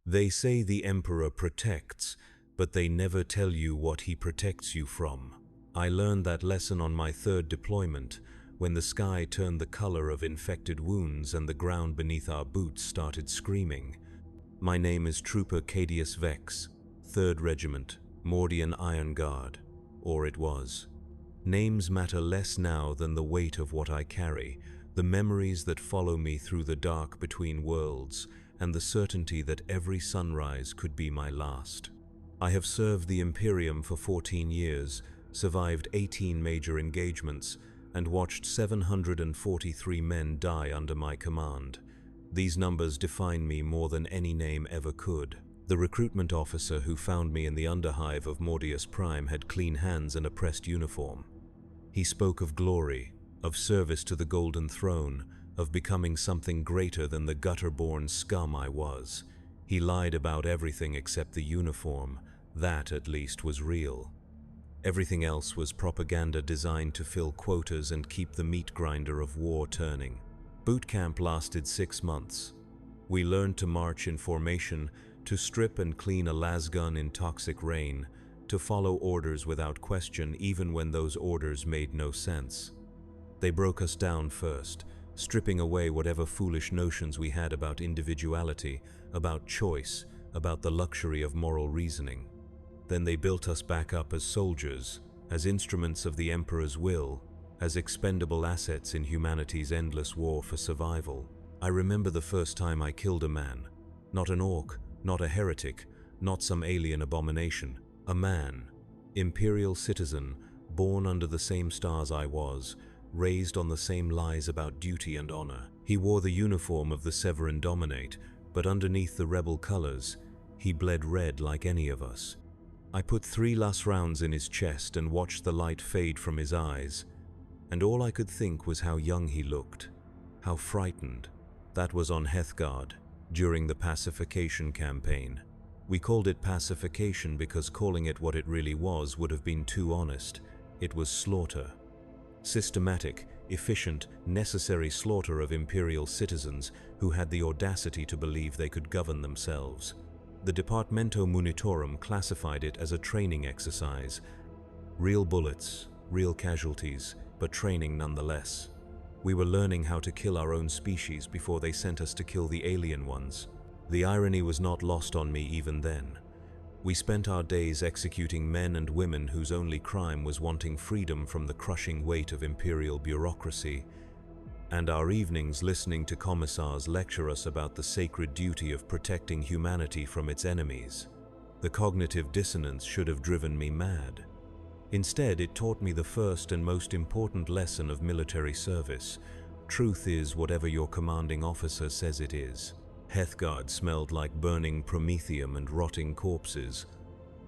They say the Emperor protects, but they never tell you what he protects you from. I learned that lesson on my third deployment, when the sky turned the color of infected wounds and the ground beneath our boots started screaming. My name is Trooper Cadius Vex, 3rd Regiment, Mordian Iron Guard, or it was. Names matter less now than the weight of what I carry, the memories that follow me through the dark between worlds, and the certainty that every sunrise could be my last. I have served the Imperium for 14 years, survived 18 major engagements, and watched 743 men die under my command. These numbers define me more than any name ever could. The recruitment officer who found me in the underhive of Mordius Prime had clean hands and a pressed uniform. He spoke of glory, of service to the Golden Throne, of becoming something greater than the gutter-born scum I was. He lied about everything except the uniform. That, at least, was real. Everything else was propaganda designed to fill quotas and keep the meat grinder of war turning. Boot camp lasted 6 months. We learned to march in formation, to strip and clean a lasgun in toxic rain, to follow orders without question even when those orders made no sense. They broke us down first, stripping away whatever foolish notions we had about individuality, about choice, about the luxury of moral reasoning. Then they built us back up as soldiers, as instruments of the Emperor's will, as expendable assets in humanity's endless war for survival. I remember the first time I killed a man. Not an orc, not a heretic, not some alien abomination. A man, imperial citizen, born under the same stars I was, raised on the same lies about duty and honor. He wore the uniform of the Severan Dominate, but underneath the rebel colors, he bled red like any of us. I put 3 last rounds in his chest and watched the light fade from his eyes, and all I could think was how young he looked, how frightened. That was on Heathguard, during the pacification campaign. We called it pacification because calling it what it really was would have been too honest. It was slaughter. Systematic, efficient, necessary slaughter of imperial citizens who had the audacity to believe they could govern themselves. The Departamento Munitorum classified it as a training exercise. Real bullets, real casualties, but training nonetheless. We were learning how to kill our own species before they sent us to kill the alien ones. The irony was not lost on me even then. We spent our days executing men and women whose only crime was wanting freedom from the crushing weight of imperial bureaucracy, and our evenings listening to commissars lecture us about the sacred duty of protecting humanity from its enemies. The cognitive dissonance should have driven me mad. Instead, it taught me the first and most important lesson of military service. Truth is whatever your commanding officer says it is. Heathguard smelled like burning promethium and rotting corpses.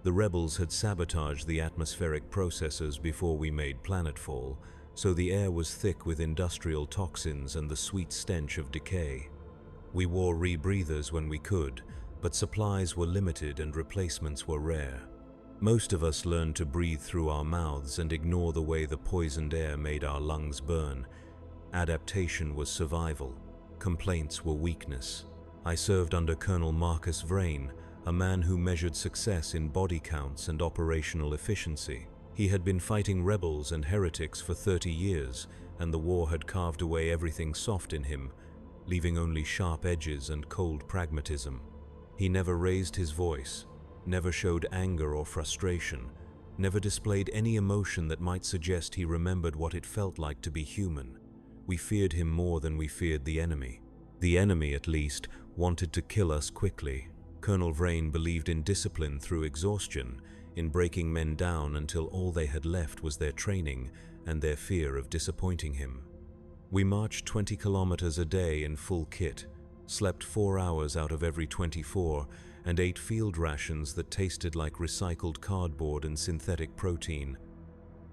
The rebels had sabotaged the atmospheric processors before we made planetfall, so the air was thick with industrial toxins and the sweet stench of decay. We wore rebreathers when we could, but supplies were limited and replacements were rare. Most of us learned to breathe through our mouths and ignore the way the poisoned air made our lungs burn. Adaptation was survival. Complaints were weakness. I served under Colonel Marcus Vrain, a man who measured success in body counts and operational efficiency. He had been fighting rebels and heretics for 30 years, and the war had carved away everything soft in him, leaving only sharp edges and cold pragmatism. He never raised his voice, never showed anger or frustration, never displayed any emotion that might suggest he remembered what it felt like to be human. We feared him more than we feared the enemy. The enemy, at least, wanted to kill us quickly. Colonel Vrain believed in discipline through exhaustion, in breaking men down until all they had left was their training and their fear of disappointing him. We marched 20 kilometers a day in full kit, slept 4 hours out of every 24, and ate field rations that tasted like recycled cardboard and synthetic protein.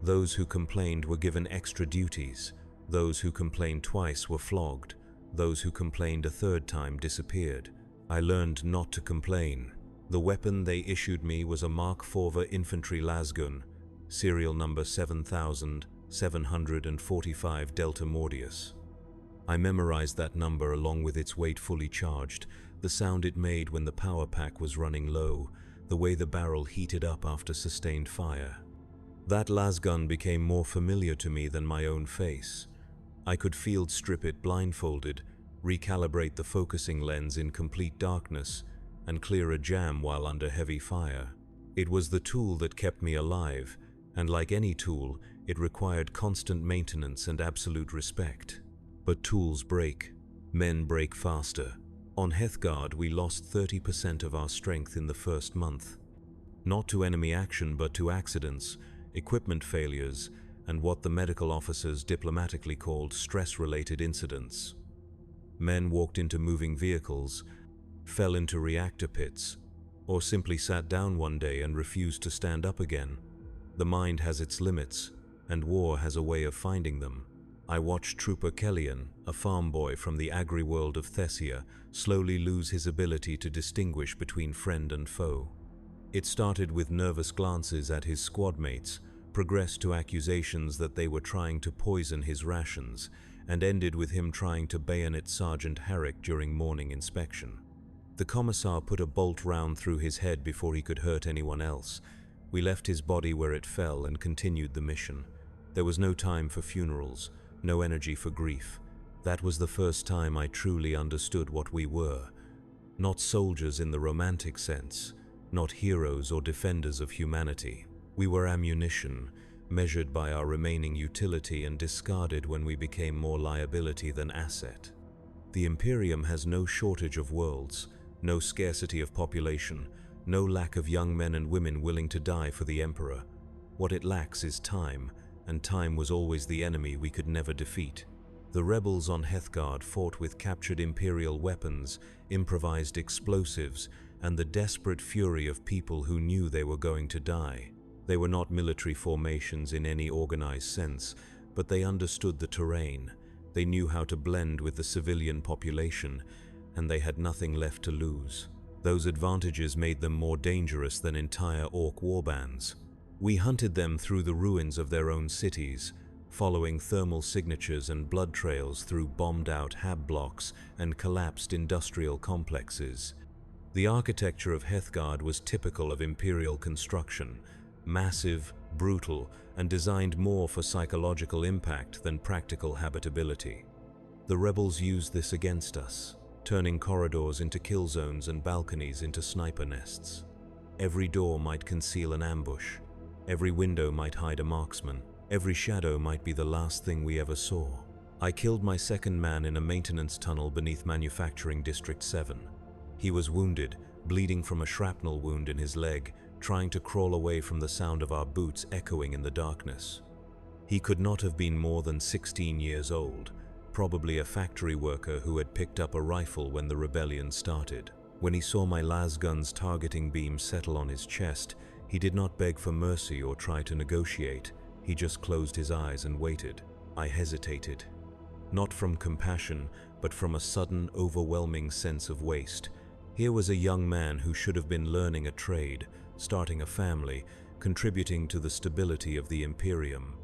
Those who complained were given extra duties. Those who complained twice were flogged. Those who complained a third time disappeared. I learned not to complain. The weapon they issued me was a Mark IV infantry lasgun, serial number 7745 Delta Mordius. I memorized that number along with its weight fully charged, the sound it made when the power pack was running low, the way the barrel heated up after sustained fire. That lasgun became more familiar to me than my own face. I could field strip it blindfolded, recalibrate the focusing lens in complete darkness, and clear a jam while under heavy fire. It was the tool that kept me alive, and like any tool, it required constant maintenance and absolute respect. But tools break. Men break faster. On Heathguard, we lost 30% of our strength in the first month. Not to enemy action, but to accidents, equipment failures, and what the medical officers diplomatically called stress-related incidents. Men walked into moving vehicles, fell into reactor pits, or simply sat down one day and refused to stand up again. The mind has its limits, and war has a way of finding them. I watched Trooper Kellyan, a farm boy from the agri-world of Thessia, slowly lose his ability to distinguish between friend and foe. It started with nervous glances at his squad mates, progressed to accusations that they were trying to poison his rations, and ended with him trying to bayonet Sergeant Herrick during morning inspection. The commissar put a bolt round through his head before he could hurt anyone else. We left his body where it fell and continued the mission. There was no time for funerals, no energy for grief. That was the first time I truly understood what we were. Not soldiers in the romantic sense, not heroes or defenders of humanity. We were ammunition, measured by our remaining utility and discarded when we became more liability than asset. The Imperium has no shortage of worlds, no scarcity of population, no lack of young men and women willing to die for the Emperor. What it lacks is time, and time was always the enemy we could never defeat. The rebels on Heathguard fought with captured Imperial weapons, improvised explosives, and the desperate fury of people who knew they were going to die. They were not military formations in any organized sense, but they understood the terrain. They knew how to blend with the civilian population, and they had nothing left to lose. Those advantages made them more dangerous than entire orc warbands. We hunted them through the ruins of their own cities, following thermal signatures and blood trails through bombed-out hab blocks and collapsed industrial complexes. The architecture of Heathguard was typical of Imperial construction, massive, brutal, and designed more for psychological impact than practical habitability. The rebels used this against us, turning corridors into kill zones and balconies into sniper nests. Every door might conceal an ambush. Every window might hide a marksman. Every shadow might be the last thing we ever saw. I killed my second man in a maintenance tunnel beneath Manufacturing District 7. He was wounded, bleeding from a shrapnel wound in his leg, trying to crawl away from the sound of our boots echoing in the darkness. He could not have been more than 16 years old, probably a factory worker who had picked up a rifle when the rebellion started. When he saw my lasgun's targeting beam settle on his chest, he did not beg for mercy or try to negotiate. He just closed his eyes and waited. I hesitated. Not from compassion, but from a sudden, overwhelming sense of waste. Here was a young man who should have been learning a trade, starting a family, contributing to the stability of the Imperium.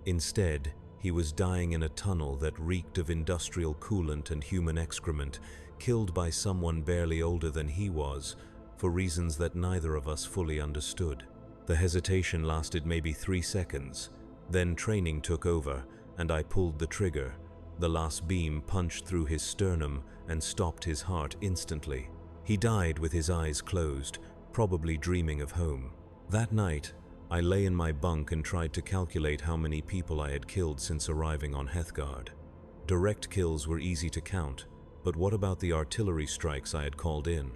Instead, he was dying in a tunnel that reeked of industrial coolant and human excrement, killed by someone barely older than he was, for reasons that neither of us fully understood. The hesitation lasted maybe 3 seconds. Then training took over, and I pulled the trigger. The last beam punched through his sternum and stopped his heart instantly. He died with his eyes closed, probably dreaming of home. That night, I lay in my bunk and tried to calculate how many people I had killed since arriving on Heathguard. Direct kills were easy to count, but what about the artillery strikes I had called in?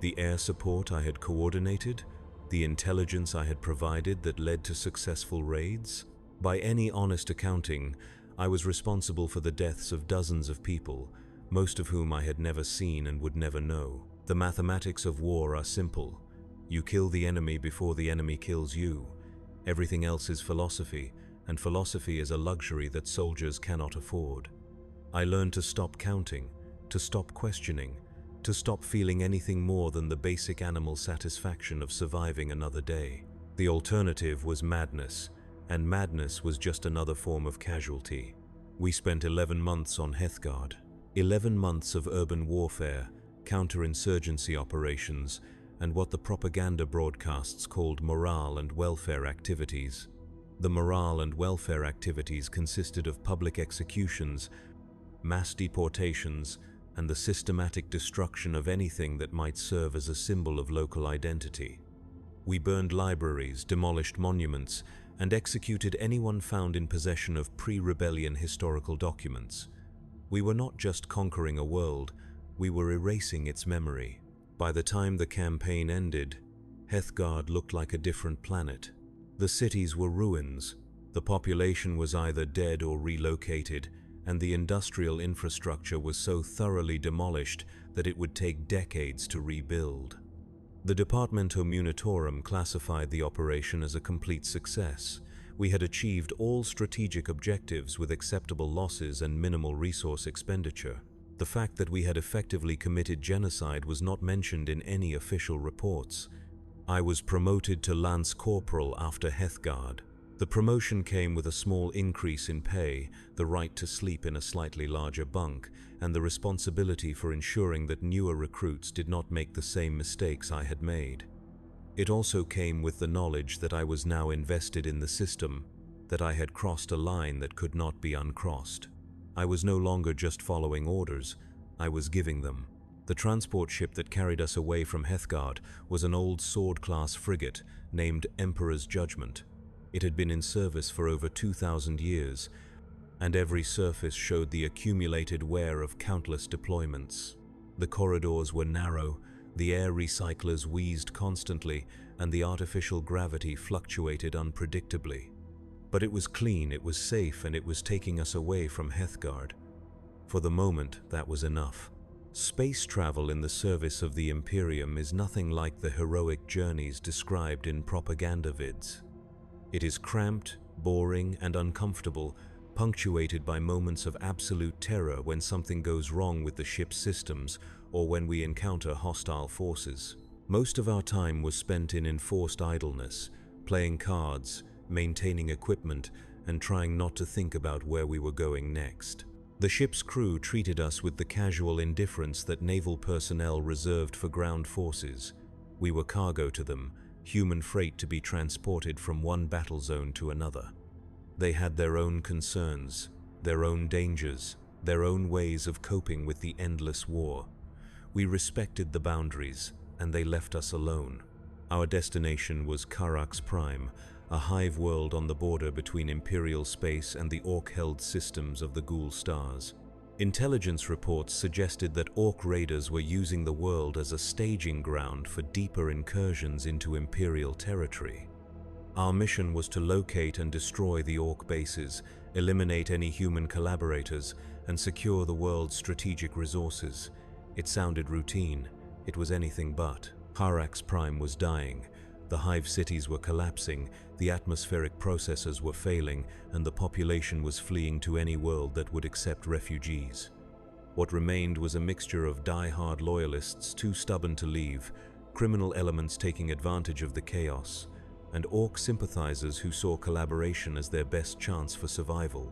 The air support I had coordinated? The intelligence I had provided that led to successful raids? By any honest accounting, I was responsible for the deaths of dozens of people, most of whom I had never seen and would never know. The mathematics of war are simple. You kill the enemy before the enemy kills you. Everything else is philosophy, and philosophy is a luxury that soldiers cannot afford. I learned to stop counting, to stop questioning, to stop feeling anything more than the basic animal satisfaction of surviving another day. The alternative was madness, and madness was just another form of casualty. We spent 11 months on Heathguard, 11 months of urban warfare, counterinsurgency operations, and what the propaganda broadcasts called morale and welfare activities. The morale and welfare activities consisted of public executions, mass deportations, and the systematic destruction of anything that might serve as a symbol of local identity. We burned libraries, demolished monuments, and executed anyone found in possession of pre-rebellion historical documents. We were not just conquering a world, we were erasing its memory. By the time the campaign ended, Heathguard looked like a different planet. The cities were ruins, the population was either dead or relocated, and the industrial infrastructure was so thoroughly demolished that it would take decades to rebuild. The Departamento Munitorum classified the operation as a complete success. We had achieved all strategic objectives with acceptable losses and minimal resource expenditure. The fact that we had effectively committed genocide was not mentioned in any official reports. I was promoted to Lance Corporal after Heathguard. The promotion came with a small increase in pay, the right to sleep in a slightly larger bunk, and the responsibility for ensuring that newer recruits did not make the same mistakes I had made. It also came with the knowledge that I was now invested in the system, that I had crossed a line that could not be uncrossed. I was no longer just following orders, I was giving them. The transport ship that carried us away from Heathguard was an old sword-class frigate named Emperor's Judgment. It had been in service for over 2,000 years, and every surface showed the accumulated wear of countless deployments. The corridors were narrow, the air recyclers wheezed constantly, and the artificial gravity fluctuated unpredictably. But it was clean, it was safe, and it was taking us away from Heathguard. For the moment, that was enough. Space travel in the service of the Imperium is nothing like the heroic journeys described in propaganda vids. It is cramped, boring, and uncomfortable, punctuated by moments of absolute terror when something goes wrong with the ship's systems or when we encounter hostile forces. Most of our time was spent in enforced idleness, playing cards, maintaining equipment, and trying not to think about where we were going next. The ship's crew treated us with the casual indifference that naval personnel reserved for ground forces. We were cargo to them, human freight to be transported from one battle zone to another. They had their own concerns, their own dangers, their own ways of coping with the endless war. We respected the boundaries, and they left us alone. Our destination was Karax Prime, a hive world on the border between Imperial space and the Orc-held systems of the Ghoul Stars. Intelligence reports suggested that Orc raiders were using the world as a staging ground for deeper incursions into Imperial territory. Our mission was to locate and destroy the Orc bases, eliminate any human collaborators, and secure the world's strategic resources. It sounded routine. It was anything but. Karax Prime was dying. The hive cities were collapsing, the atmospheric processors were failing, and the population was fleeing to any world that would accept refugees. What remained was a mixture of die-hard loyalists too stubborn to leave, criminal elements taking advantage of the chaos, and Orc sympathizers who saw collaboration as their best chance for survival.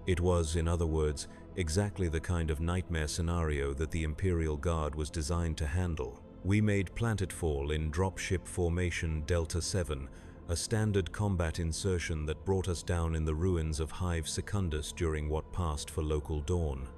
It was, in other words, exactly the kind of nightmare scenario that the Imperial Guard was designed to handle. We made planetfall in dropship formation Delta 7, a standard combat insertion that brought us down in the ruins of Hive Secundus during what passed for local dawn.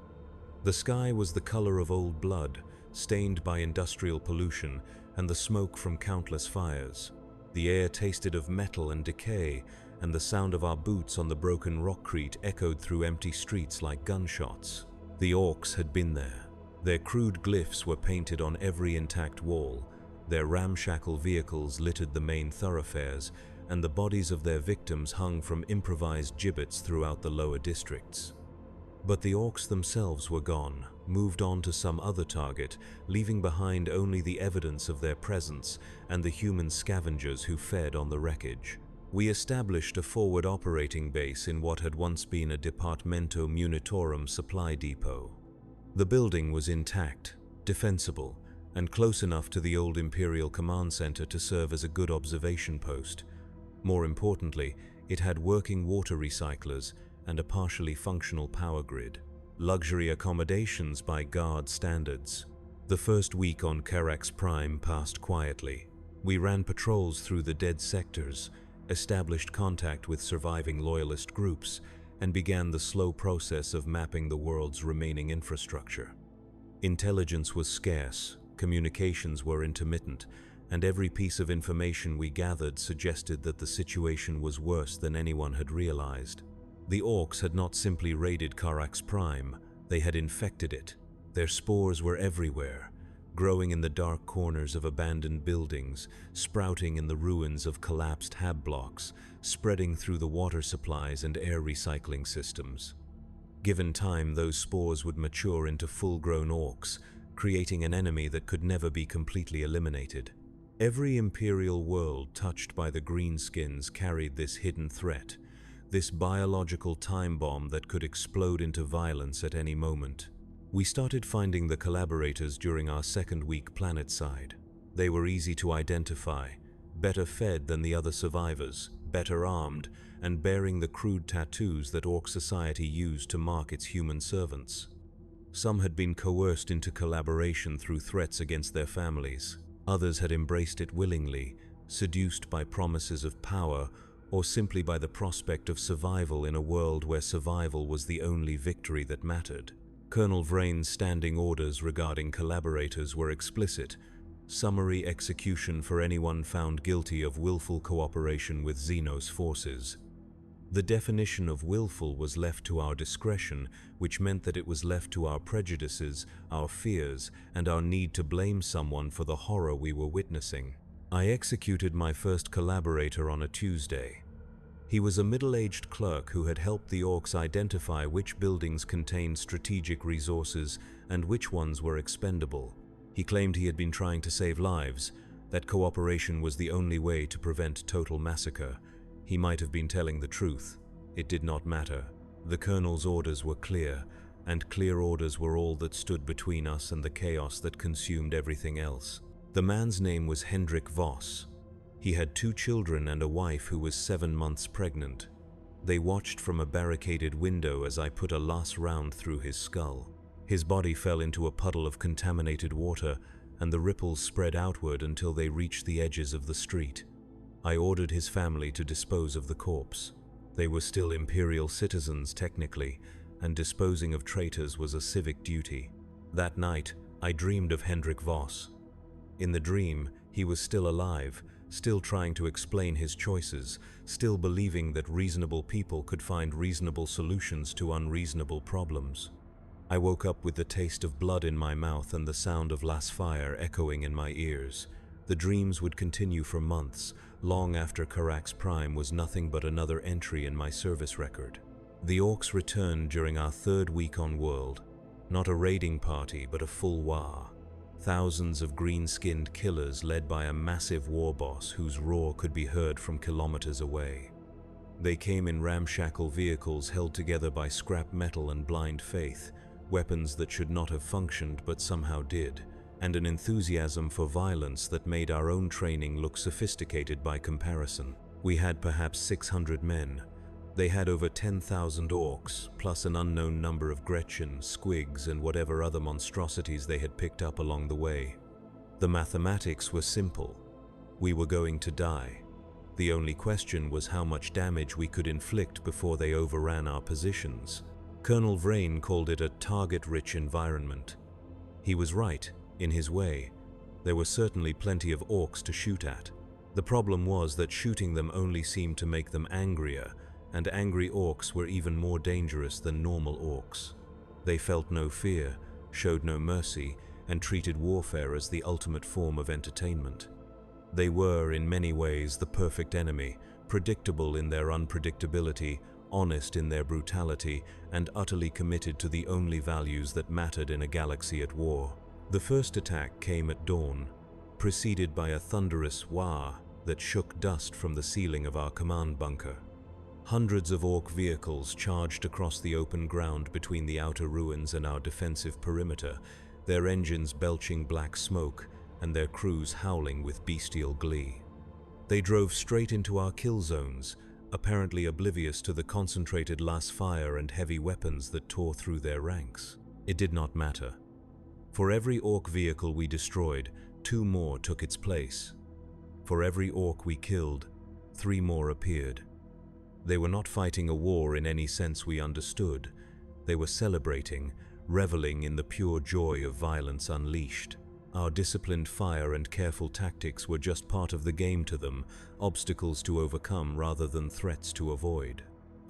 The sky was the color of old blood, stained by industrial pollution and the smoke from countless fires. The air tasted of metal and decay, and the sound of our boots on the broken rockcrete echoed through empty streets like gunshots. The Orcs had been there. Their crude glyphs were painted on every intact wall, their ramshackle vehicles littered the main thoroughfares, and the bodies of their victims hung from improvised gibbets throughout the lower districts. But the Orcs themselves were gone, moved on to some other target, leaving behind only the evidence of their presence and the human scavengers who fed on the wreckage. We established a forward operating base in what had once been a Departamento Munitorum supply depot. The building was intact, defensible, and close enough to the old Imperial Command Center to serve as a good observation post. More importantly, it had working water recyclers, and a partially functional power grid. Luxury accommodations by guard standards. The first week on Karax Prime passed quietly. We ran patrols through the dead sectors, established contact with surviving loyalist groups, and began the slow process of mapping the world's remaining infrastructure. Intelligence was scarce, communications were intermittent, and every piece of information we gathered suggested that the situation was worse than anyone had realized. The Orcs had not simply raided Karax Prime, they had infected it. Their spores were everywhere, growing in the dark corners of abandoned buildings, sprouting in the ruins of collapsed hab blocks, spreading through the water supplies and air recycling systems. Given time, those spores would mature into full-grown Orcs, creating an enemy that could never be completely eliminated. Every Imperial world touched by the Greenskins carried this hidden threat, this biological time bomb that could explode into violence at any moment. We started finding the collaborators during our second week planetside. They were easy to identify, better fed than the other survivors, better armed, and bearing the crude tattoos that Orc society used to mark its human servants. Some had been coerced into collaboration through threats against their families. Others had embraced it willingly, seduced by promises of power, or simply by the prospect of survival in a world where survival was the only victory that mattered. Colonel Vrain's standing orders regarding collaborators were explicit: summary execution for anyone found guilty of willful cooperation with Xenos forces. The definition of willful was left to our discretion, which meant that it was left to our prejudices, our fears, and our need to blame someone for the horror we were witnessing. I executed my first collaborator on a Tuesday. He was a middle-aged clerk who had helped the Orcs identify which buildings contained strategic resources and which ones were expendable. He claimed he had been trying to save lives, that cooperation was the only way to prevent total massacre. He might have been telling the truth. It did not matter. The Colonel's orders were clear, and clear orders were all that stood between us and the chaos that consumed everything else. The man's name was Hendrik Voss. He had 2 children and a wife who was 7 months pregnant. They watched from a barricaded window as I put a last round through his skull. His body fell into a puddle of contaminated water, and the ripples spread outward until they reached the edges of the street. I ordered his family to dispose of the corpse. They were still Imperial citizens technically, and disposing of traitors was a civic duty. That night, I dreamed of Hendrik Voss. In the dream, he was still alive, still trying to explain his choices, still believing that reasonable people could find reasonable solutions to unreasonable problems. I woke up with the taste of blood in my mouth and the sound of las fire echoing in my ears. The dreams would continue for months, long after Karax Prime was nothing but another entry in my service record. The Orcs returned during our 3rd week on world. Not a raiding party, but a full war. Thousands of green-skinned killers led by a massive war boss whose roar could be heard from kilometers away. They came in ramshackle vehicles held together by scrap metal and blind faith, weapons that should not have functioned but somehow did, and an enthusiasm for violence that made our own training look sophisticated by comparison. We had perhaps 600 men. They had over 10,000 Orcs, plus an unknown number of Gretchen, Squigs, and whatever other monstrosities they had picked up along the way. The mathematics were simple. We were going to die. The only question was how much damage we could inflict before they overran our positions. Colonel Vrain called it a target-rich environment. He was right, in his way. There were certainly plenty of Orcs to shoot at. The problem was that shooting them only seemed to make them angrier, and angry Orcs were even more dangerous than normal Orcs. They felt no fear, showed no mercy, and treated warfare as the ultimate form of entertainment. They were, in many ways, the perfect enemy, predictable in their unpredictability, honest in their brutality, and utterly committed to the only values that mattered in a galaxy at war. The first attack came at dawn, preceded by a thunderous wah that shook dust from the ceiling of our command bunker. Hundreds of Orc vehicles charged across the open ground between the outer ruins and our defensive perimeter, their engines belching black smoke and their crews howling with bestial glee. They drove straight into our kill zones, apparently oblivious to the concentrated las fire and heavy weapons that tore through their ranks. It did not matter. For every orc vehicle we destroyed, 2 more took its place. For every orc we killed, 3 more appeared. They were not fighting a war in any sense we understood. They were celebrating, reveling in the pure joy of violence unleashed. Our disciplined fire and careful tactics were just part of the game to them, obstacles to overcome rather than threats to avoid.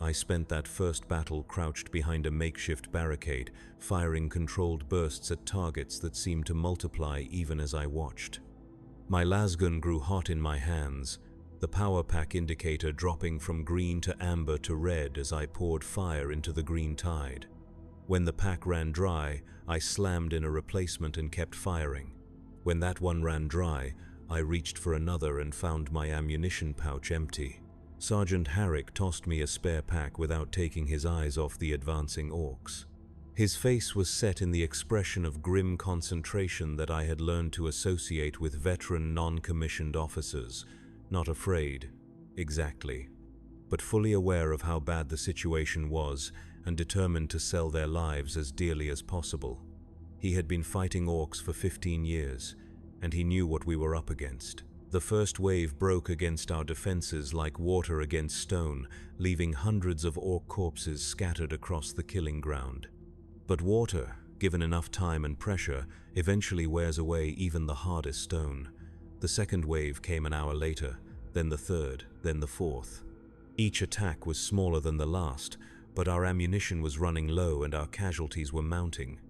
I spent that first battle crouched behind a makeshift barricade, firing controlled bursts at targets that seemed to multiply even as I watched. My lasgun grew hot in my hands, the power pack indicator dropping from green to amber to red as I poured fire into the green tide. When the pack ran dry, I slammed in a replacement and kept firing. When that one ran dry, I reached for another and found my ammunition pouch empty. Sergeant Herrick tossed me a spare pack without taking his eyes off the advancing orcs. His face was set in the expression of grim concentration that I had learned to associate with veteran non-commissioned officers, not afraid, exactly, but fully aware of how bad the situation was and determined to sell their lives as dearly as possible. He had been fighting orcs for 15 years, and he knew what we were up against. The first wave broke against our defenses like water against stone, leaving hundreds of orc corpses scattered across the killing ground. But water, given enough time and pressure, eventually wears away even the hardest stone. The second wave came an hour later, then the third, then the fourth. Each attack was smaller than the last, but our ammunition was running low and our casualties were mounting.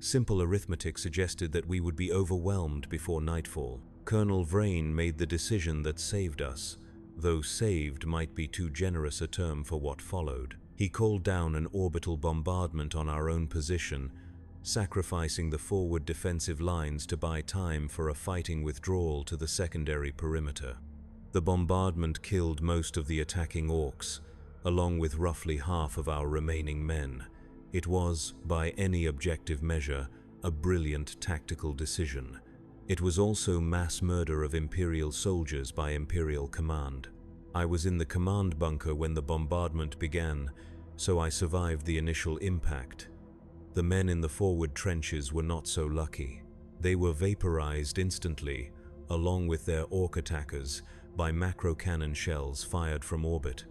Simple arithmetic suggested that we would be overwhelmed before nightfall. Colonel Vrain made the decision that saved us, though saved might be too generous a term for what followed. He called down an orbital bombardment on our own position, sacrificing the forward defensive lines to buy time for a fighting withdrawal to the secondary perimeter. The bombardment killed most of the attacking orcs, along with roughly half of our remaining men. It was, by any objective measure, a brilliant tactical decision. It was also mass murder of Imperial soldiers by Imperial command. I was in the command bunker when the bombardment began, so I survived the initial impact. The men in the forward trenches were not so lucky. They were vaporized instantly, along with their orc attackers, by macro cannon shells fired from orbit.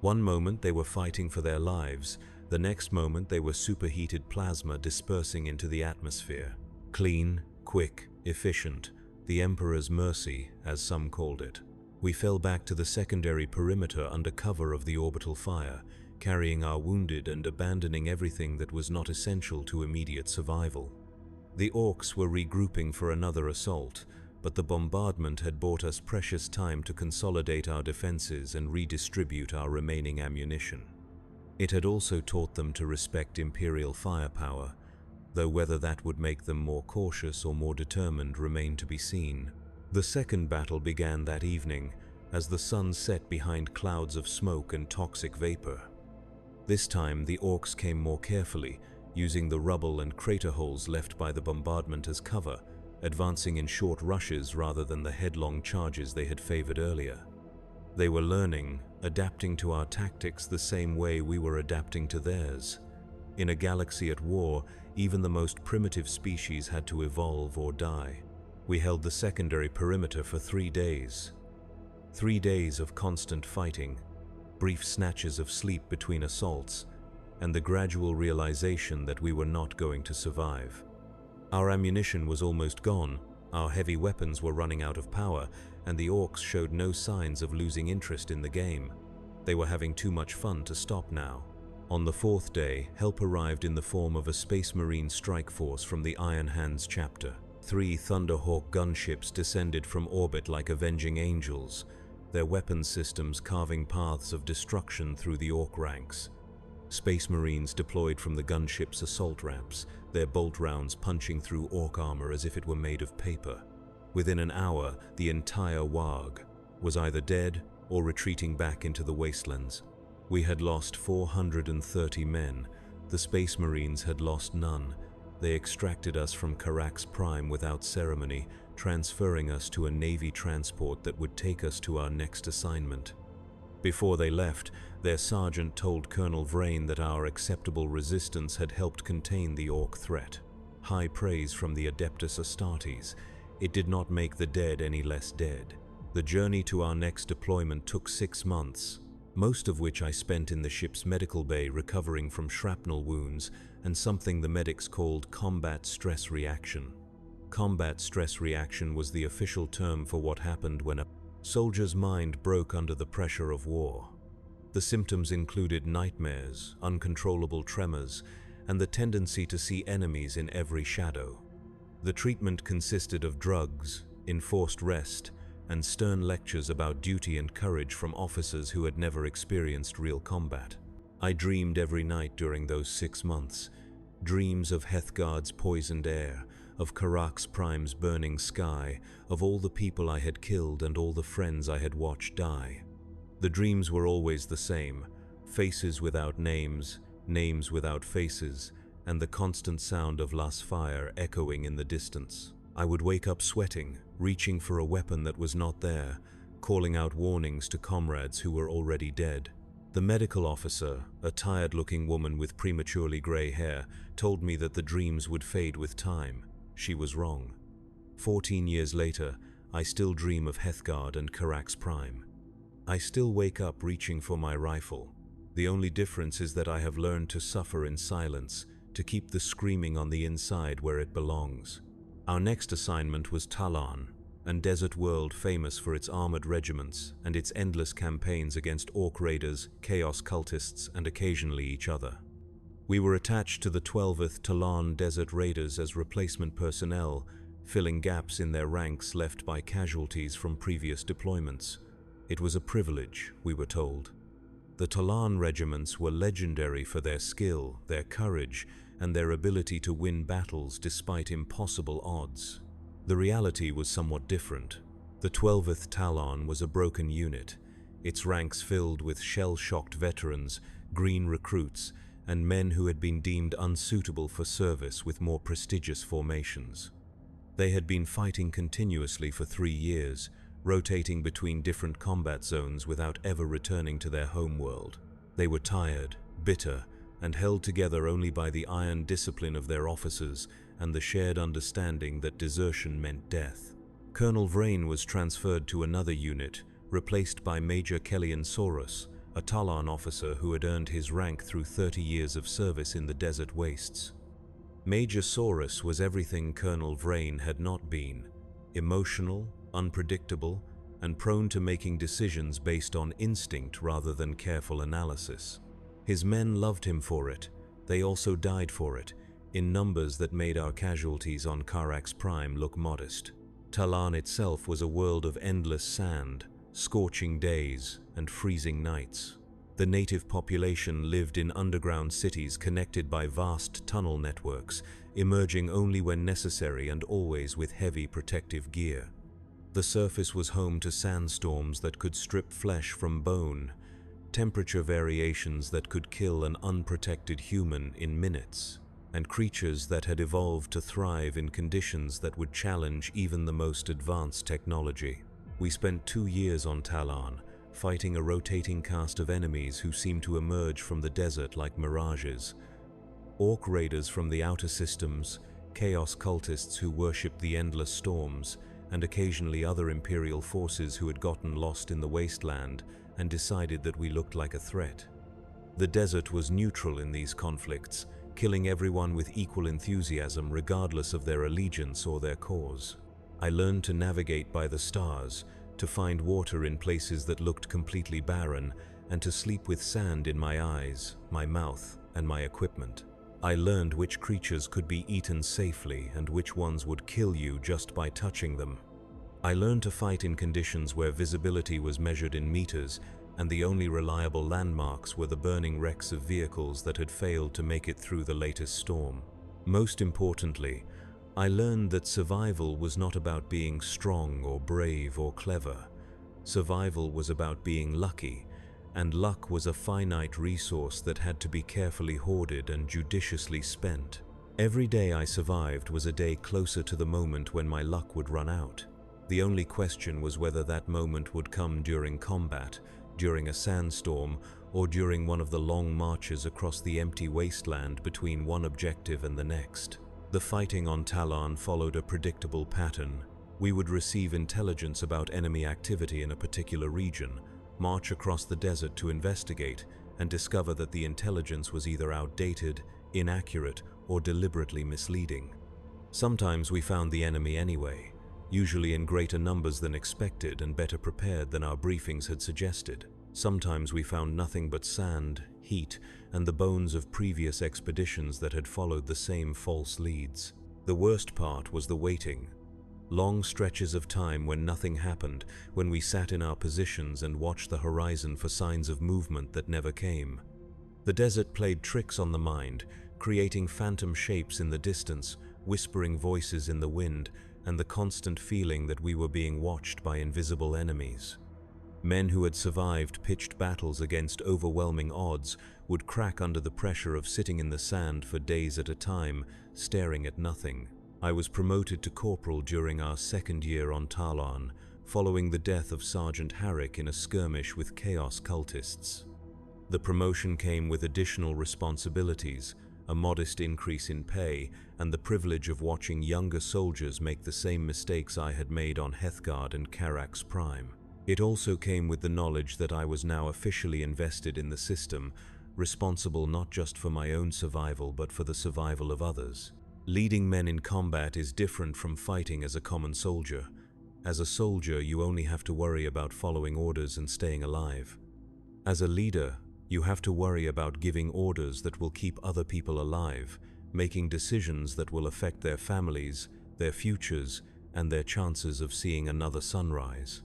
One moment they were fighting for their lives, the next moment they were superheated plasma dispersing into the atmosphere. Clean, quick, efficient, the Emperor's mercy, as some called it. We fell back to the secondary perimeter under cover of the orbital fire, carrying our wounded and abandoning everything that was not essential to immediate survival. The orcs were regrouping for another assault, but the bombardment had bought us precious time to consolidate our defenses and redistribute our remaining ammunition. It had also taught them to respect Imperial firepower, though whether that would make them more cautious or more determined remained to be seen. The second battle began that evening, as the sun set behind clouds of smoke and toxic vapor. This time the orcs came more carefully, using the rubble and crater holes left by the bombardment as cover, advancing in short rushes rather than the headlong charges they had favored earlier. They were learning, adapting to our tactics the same way we were adapting to theirs. In a galaxy at war, even the most primitive species had to evolve or die. We held the secondary perimeter for 3 days. 3 days of constant fighting, brief snatches of sleep between assaults, and the gradual realization that we were not going to survive. Our ammunition was almost gone, our heavy weapons were running out of power, and the orcs showed no signs of losing interest in the game. They were having too much fun to stop now. On the 4th day, help arrived in the form of a Space Marine strike force from the Iron Hands chapter. 3 Thunderhawk gunships descended from orbit like avenging angels, their weapons systems carving paths of destruction through the orc ranks. Space Marines deployed from the gunship's assault ramps, their bolt rounds punching through orc armor as if it were made of paper. Within an hour, the entire WAG was either dead or retreating back into the wastelands. We had lost 430 men. The Space Marines had lost none. They extracted us from Karax Prime without ceremony, transferring us to a Navy transport that would take us to our next assignment. Before they left, their sergeant told Colonel Vrain that our acceptable resistance had helped contain the Orc threat. High praise from the Adeptus Astartes. It did not make the dead any less dead. The journey to our next deployment took 6 months, most of which I spent in the ship's medical bay recovering from shrapnel wounds and something the medics called combat stress reaction. Combat stress reaction was the official term for what happened when a soldier's mind broke under the pressure of war. The symptoms included nightmares, uncontrollable tremors, and the tendency to see enemies in every shadow. The treatment consisted of drugs, enforced rest, and stern lectures about duty and courage from officers who had never experienced real combat. I dreamed every night during those 6 months. Dreams of Hethgard's poisoned air, of Karax Prime's burning sky, of all the people I had killed and all the friends I had watched die. The dreams were always the same: faces without names, names without faces, and the constant sound of Las fire echoing in the distance. I would wake up sweating, reaching for a weapon that was not there, calling out warnings to comrades who were already dead. The medical officer, a tired-looking woman with prematurely gray hair, told me that the dreams would fade with time. She was wrong. 14 years later, I still dream of Hethgard and Karax Prime. I still wake up reaching for my rifle. The only difference is that I have learned to suffer in silence, to keep the screaming on the inside where it belongs. Our next assignment was Talon, a desert world famous for its armored regiments and its endless campaigns against Orc raiders, chaos cultists, and occasionally each other. We were attached to the 12th Talon Desert Raiders as replacement personnel, filling gaps in their ranks left by casualties from previous deployments. It was a privilege, we were told. The Talon regiments were legendary for their skill, their courage, and their ability to win battles despite impossible odds. The reality was somewhat different. The 12th Talon was a broken unit, its ranks filled with shell-shocked veterans, green recruits, and men who had been deemed unsuitable for service with more prestigious formations. They had been fighting continuously for 3 years, rotating between different combat zones without ever returning to their home world. They were tired, bitter, and held together only by the iron discipline of their officers and the shared understanding that desertion meant death. Colonel Vrain was transferred to another unit, replaced by Major Kellyan Saurus, a Talon officer who had earned his rank through 30 years of service in the desert wastes. Major Saurus was everything Colonel Vrain had not been: emotional, unpredictable, and prone to making decisions based on instinct rather than careful analysis. His men loved him for it. They also died for it, in numbers that made our casualties on Karax Prime look modest. Talon itself was a world of endless sand, scorching days, and freezing nights. The native population lived in underground cities connected by vast tunnel networks, emerging only when necessary and always with heavy protective gear. The surface was home to sandstorms that could strip flesh from bone, temperature variations that could kill an unprotected human in minutes, and creatures that had evolved to thrive in conditions that would challenge even the most advanced technology. We spent 2 years on Talon, fighting a rotating cast of enemies who seemed to emerge from the desert like mirages. Orc raiders from the outer systems, chaos cultists who worshipped the endless storms, and occasionally other Imperial forces who had gotten lost in the wasteland and decided that we looked like a threat. The desert was neutral in these conflicts, killing everyone with equal enthusiasm regardless of their allegiance or their cause. I learned to navigate by the stars, to find water in places that looked completely barren, and to sleep with sand in my eyes, my mouth, and my equipment. I learned which creatures could be eaten safely and which ones would kill you just by touching them. I learned to fight in conditions where visibility was measured in meters, and the only reliable landmarks were the burning wrecks of vehicles that had failed to make it through the latest storm. Most importantly, I learned that survival was not about being strong or brave or clever. Survival was about being lucky, and luck was a finite resource that had to be carefully hoarded and judiciously spent. Every day I survived was a day closer to the moment when my luck would run out. The only question was whether that moment would come during combat, during a sandstorm, or during one of the long marches across the empty wasteland between one objective and the next. The fighting on Talon followed a predictable pattern. We would receive intelligence about enemy activity in a particular region, march across the desert to investigate, and discover that the intelligence was either outdated, inaccurate, or deliberately misleading. Sometimes we found the enemy anyway, usually in greater numbers than expected and better prepared than our briefings had suggested. Sometimes we found nothing but sand, heat, and the bones of previous expeditions that had followed the same false leads. The worst part was the waiting. Long stretches of time when nothing happened, when we sat in our positions and watched the horizon for signs of movement that never came. The desert played tricks on the mind, creating phantom shapes in the distance, whispering voices in the wind, and the constant feeling that we were being watched by invisible enemies. Men who had survived pitched battles against overwhelming odds would crack under the pressure of sitting in the sand for days at a time, staring at nothing. I was promoted to corporal during our second year on Talon, following the death of Sergeant Harrick in a skirmish with Chaos cultists. The promotion came with additional responsibilities, a modest increase in pay, and the privilege of watching younger soldiers make the same mistakes I had made on Heathguard and Karax Prime. It also came with the knowledge that I was now officially invested in the system, responsible not just for my own survival but for the survival of others. Leading men in combat is different from fighting as a common soldier. As a soldier, you only have to worry about following orders and staying alive. As a leader, you have to worry about giving orders that will keep other people alive, making decisions that will affect their families, their futures, and their chances of seeing another sunrise.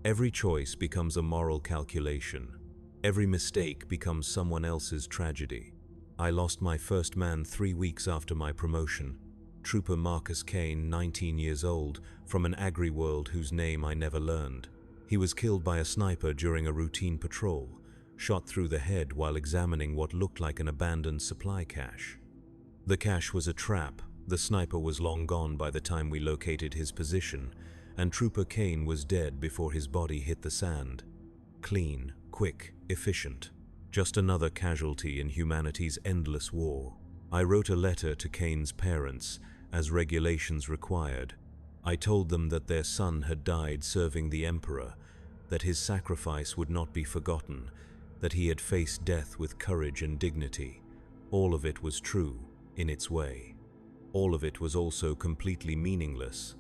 Every choice becomes a moral calculation. Every mistake becomes someone else's tragedy. I lost my first man 3 weeks after my promotion. Trooper Marcus Kane, 19 years old, from an agri-world whose name I never learned. He was killed by a sniper during a routine patrol, shot through the head while examining what looked like an abandoned supply cache. The cache was a trap. The sniper was long gone by the time we located his position, and Trooper Kane was dead before his body hit the sand. Clean, quick, efficient. Just another casualty in humanity's endless war. I wrote a letter to Kane's parents, as regulations required. I told them that their son had died serving the Emperor, that his sacrifice would not be forgotten, that he had faced death with courage and dignity. All of it was true, in its way. All of it was also completely meaningless.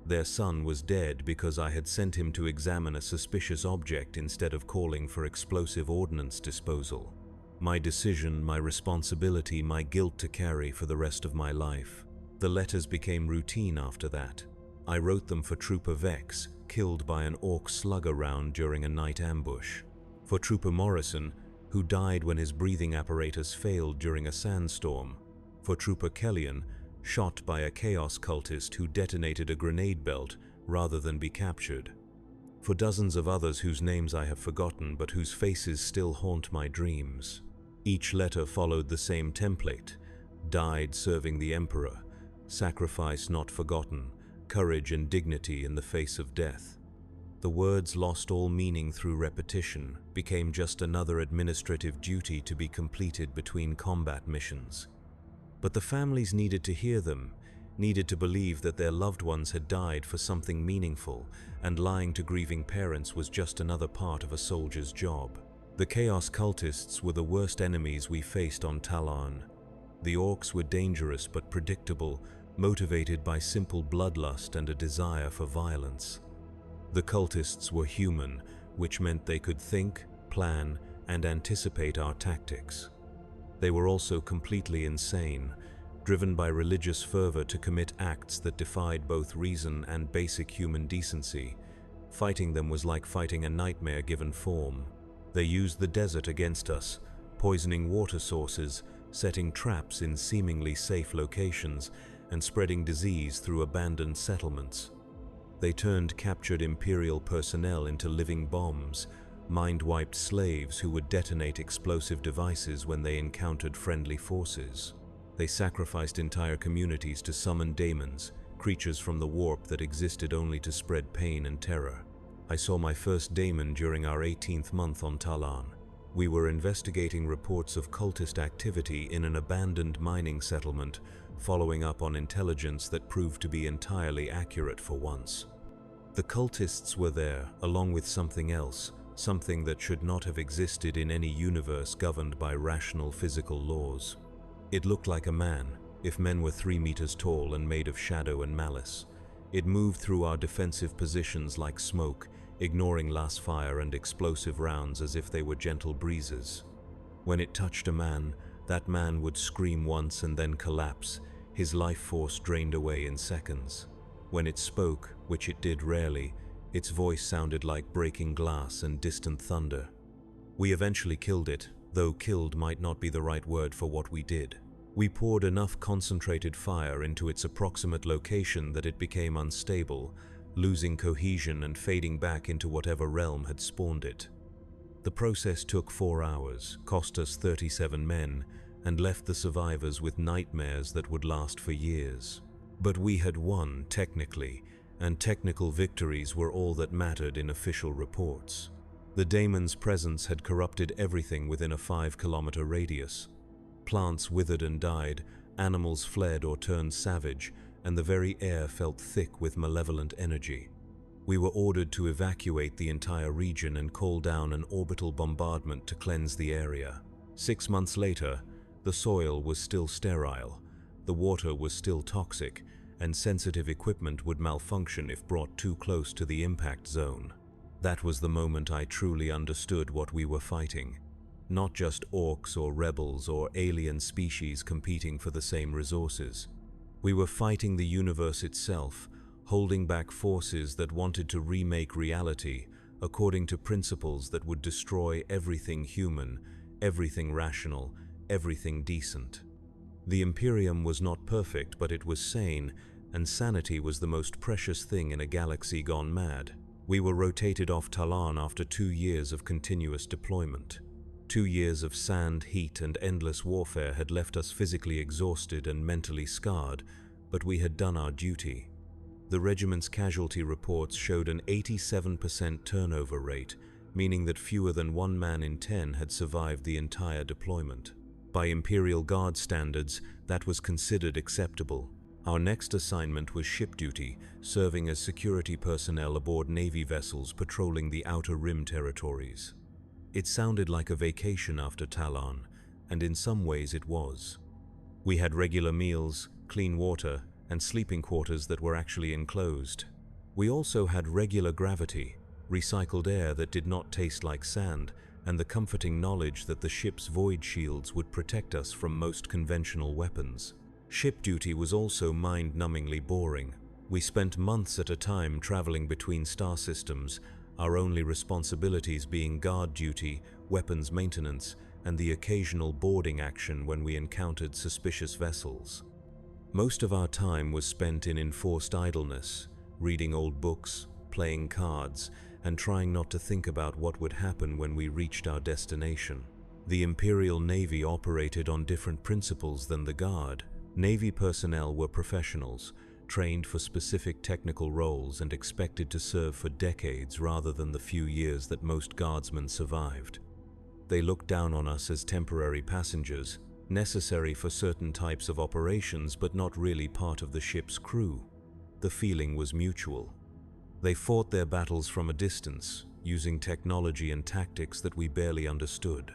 Their son was dead because I had sent him to examine a suspicious object instead of calling for explosive ordnance disposal. My decision, my responsibility, my guilt to carry for the rest of my life. The letters became routine after that. I wrote them for Trooper Vex, killed by an orc slugger round during a night ambush. For Trooper Morrison, who died when his breathing apparatus failed during a sandstorm. For Trooper Kellyan, shot by a chaos cultist who detonated a grenade belt rather than be captured. For dozens of others whose names I have forgotten but whose faces still haunt my dreams. Each letter followed the same template: died serving the Emperor, sacrifice not forgotten, courage and dignity in the face of death. The words lost all meaning through repetition, became just another administrative duty to be completed between combat missions. But the families needed to hear them, needed to believe that their loved ones had died for something meaningful, and lying to grieving parents was just another part of a soldier's job. The Chaos cultists were the worst enemies we faced on Talon. The orcs were dangerous but predictable, motivated by simple bloodlust and a desire for violence. The cultists were human, which meant they could think, plan, and anticipate our tactics. They were also completely insane, driven by religious fervor to commit acts that defied both reason and basic human decency. Fighting them was like fighting a nightmare given form. They used the desert against us, poisoning water sources, setting traps in seemingly safe locations, and spreading disease through abandoned settlements. They turned captured Imperial personnel into living bombs, mind-wiped slaves who would detonate explosive devices when they encountered friendly forces. They sacrificed entire communities to summon daemons, creatures from the warp that existed only to spread pain and terror. I saw my first daemon during our 18th month on Talon. We were investigating reports of cultist activity in an abandoned mining settlement, following up on intelligence that proved to be entirely accurate for once. The cultists were there, along with something else, something that should not have existed in any universe governed by rational physical laws. It looked like a man, if men were 3 meters tall and made of shadow and malice. It moved through our defensive positions like smoke, ignoring last fire and explosive rounds as if they were gentle breezes. When it touched a man, that man would scream once and then collapse, his life force drained away in seconds. When it spoke, which it did rarely, its voice sounded like breaking glass and distant thunder. We eventually killed it, though killed might not be the right word for what we did. We poured enough concentrated fire into its approximate location that it became unstable, losing cohesion and fading back into whatever realm had spawned it. The process took 4 hours, cost us 37 men, and left the survivors with nightmares that would last for years. But we had won, technically, and technical victories were all that mattered in official reports. The daemon's presence had corrupted everything within a 5-kilometer radius. Plants withered and died, animals fled or turned savage, and the very air felt thick with malevolent energy. We were ordered to evacuate the entire region and call down an orbital bombardment to cleanse the area. 6 months later, the soil was still sterile, the water was still toxic, and sensitive equipment would malfunction if brought too close to the impact zone. That was the moment I truly understood what we were fighting. Not just orcs or rebels or alien species competing for the same resources. We were fighting the universe itself, holding back forces that wanted to remake reality according to principles that would destroy everything human, everything rational, everything decent. The Imperium was not perfect, but it was sane, and sanity was the most precious thing in a galaxy gone mad. We were rotated off Talon after 2 years of continuous deployment. 2 years of sand, heat, and endless warfare had left us physically exhausted and mentally scarred, but we had done our duty. The regiment's casualty reports showed an 87% turnover rate, meaning that fewer than 1 man in 10 had survived the entire deployment. By Imperial Guard standards, that was considered acceptable. Our next assignment was ship duty, serving as security personnel aboard Navy vessels patrolling the Outer Rim territories. It sounded like a vacation after Talon, and in some ways it was. We had regular meals, clean water, and sleeping quarters that were actually enclosed. We also had regular gravity, recycled air that did not taste like sand, and the comforting knowledge that the ship's void shields would protect us from most conventional weapons. Ship duty was also mind-numbingly boring. We spent months at a time traveling between star systems, our only responsibilities being guard duty, weapons maintenance, and the occasional boarding action when we encountered suspicious vessels. Most of our time was spent in enforced idleness, reading old books, playing cards, and trying not to think about what would happen when we reached our destination. The Imperial Navy operated on different principles than the Guard. Navy personnel were professionals, trained for specific technical roles and expected to serve for decades rather than the few years that most guardsmen survived. They looked down on us as temporary passengers, necessary for certain types of operations but not really part of the ship's crew. The feeling was mutual. They fought their battles from a distance, using technology and tactics that we barely understood.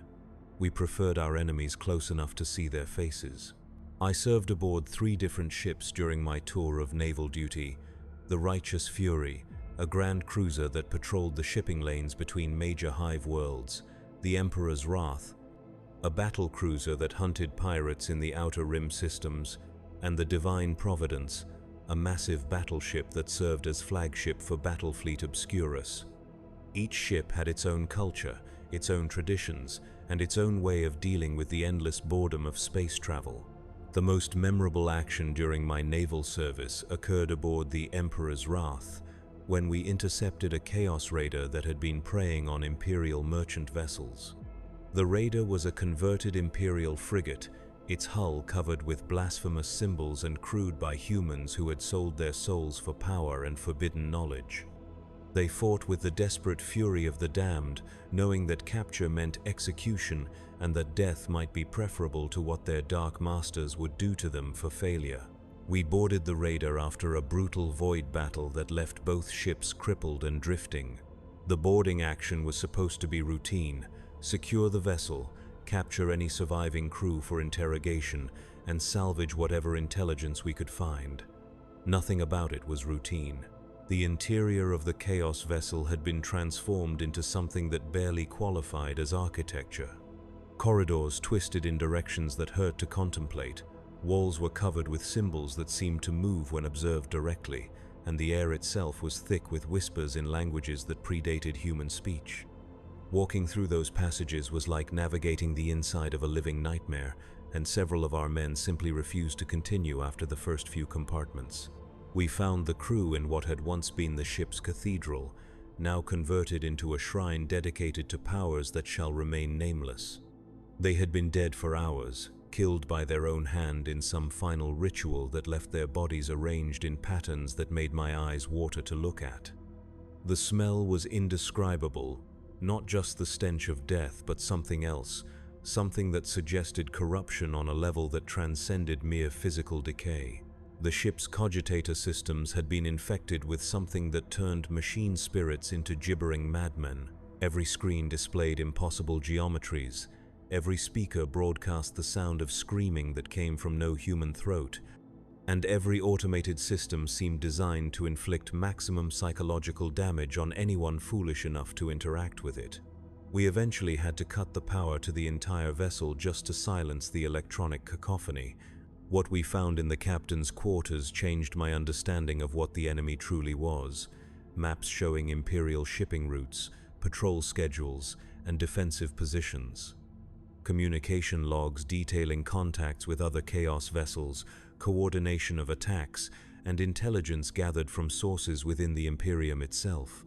We preferred our enemies close enough to see their faces. I served aboard 3 different ships during my tour of naval duty: the Righteous Fury, a grand cruiser that patrolled the shipping lanes between major hive worlds; the Emperor's Wrath, a battle cruiser that hunted pirates in the Outer Rim systems; and the Divine Providence, a massive battleship that served as flagship for Battlefleet Obscurus. Each ship had its own culture, its own traditions, and its own way of dealing with the endless boredom of space travel. The most memorable action during my naval service occurred aboard the Emperor's Wrath, when we intercepted a Chaos Raider that had been preying on Imperial merchant vessels. The raider was a converted Imperial frigate, its hull covered with blasphemous symbols and crewed by humans who had sold their souls for power and forbidden knowledge. They fought with the desperate fury of the damned, knowing that capture meant execution and that death might be preferable to what their dark masters would do to them for failure. We boarded the raider after a brutal void battle that left both ships crippled and drifting. The boarding action was supposed to be routine: secure the vessel, capture any surviving crew for interrogation, and salvage whatever intelligence we could find. Nothing about it was routine. The interior of the Chaos vessel had been transformed into something that barely qualified as architecture. Corridors twisted in directions that hurt to contemplate. Walls were covered with symbols that seemed to move when observed directly, and the air itself was thick with whispers in languages that predated human speech. Walking through those passages was like navigating the inside of a living nightmare, and several of our men simply refused to continue after the first few compartments. We found the crew in what had once been the ship's cathedral, now converted into a shrine dedicated to powers that shall remain nameless. They had been dead for hours, killed by their own hand in some final ritual that left their bodies arranged in patterns that made my eyes water to look at. The smell was indescribable, not just the stench of death, but something else, something that suggested corruption on a level that transcended mere physical decay. The ship's cogitator systems had been infected with something that turned machine spirits into gibbering madmen. Every screen displayed impossible geometries. Every speaker broadcast the sound of screaming that came from no human throat. And every automated system seemed designed to inflict maximum psychological damage on anyone foolish enough to interact with it. We eventually had to cut the power to the entire vessel just to silence the electronic cacophony. What we found in the captain's quarters changed my understanding of what the enemy truly was. Maps showing Imperial shipping routes, patrol schedules, and defensive positions. Communication logs detailing contacts with other Chaos vessels, coordination of attacks, and intelligence gathered from sources within the Imperium itself.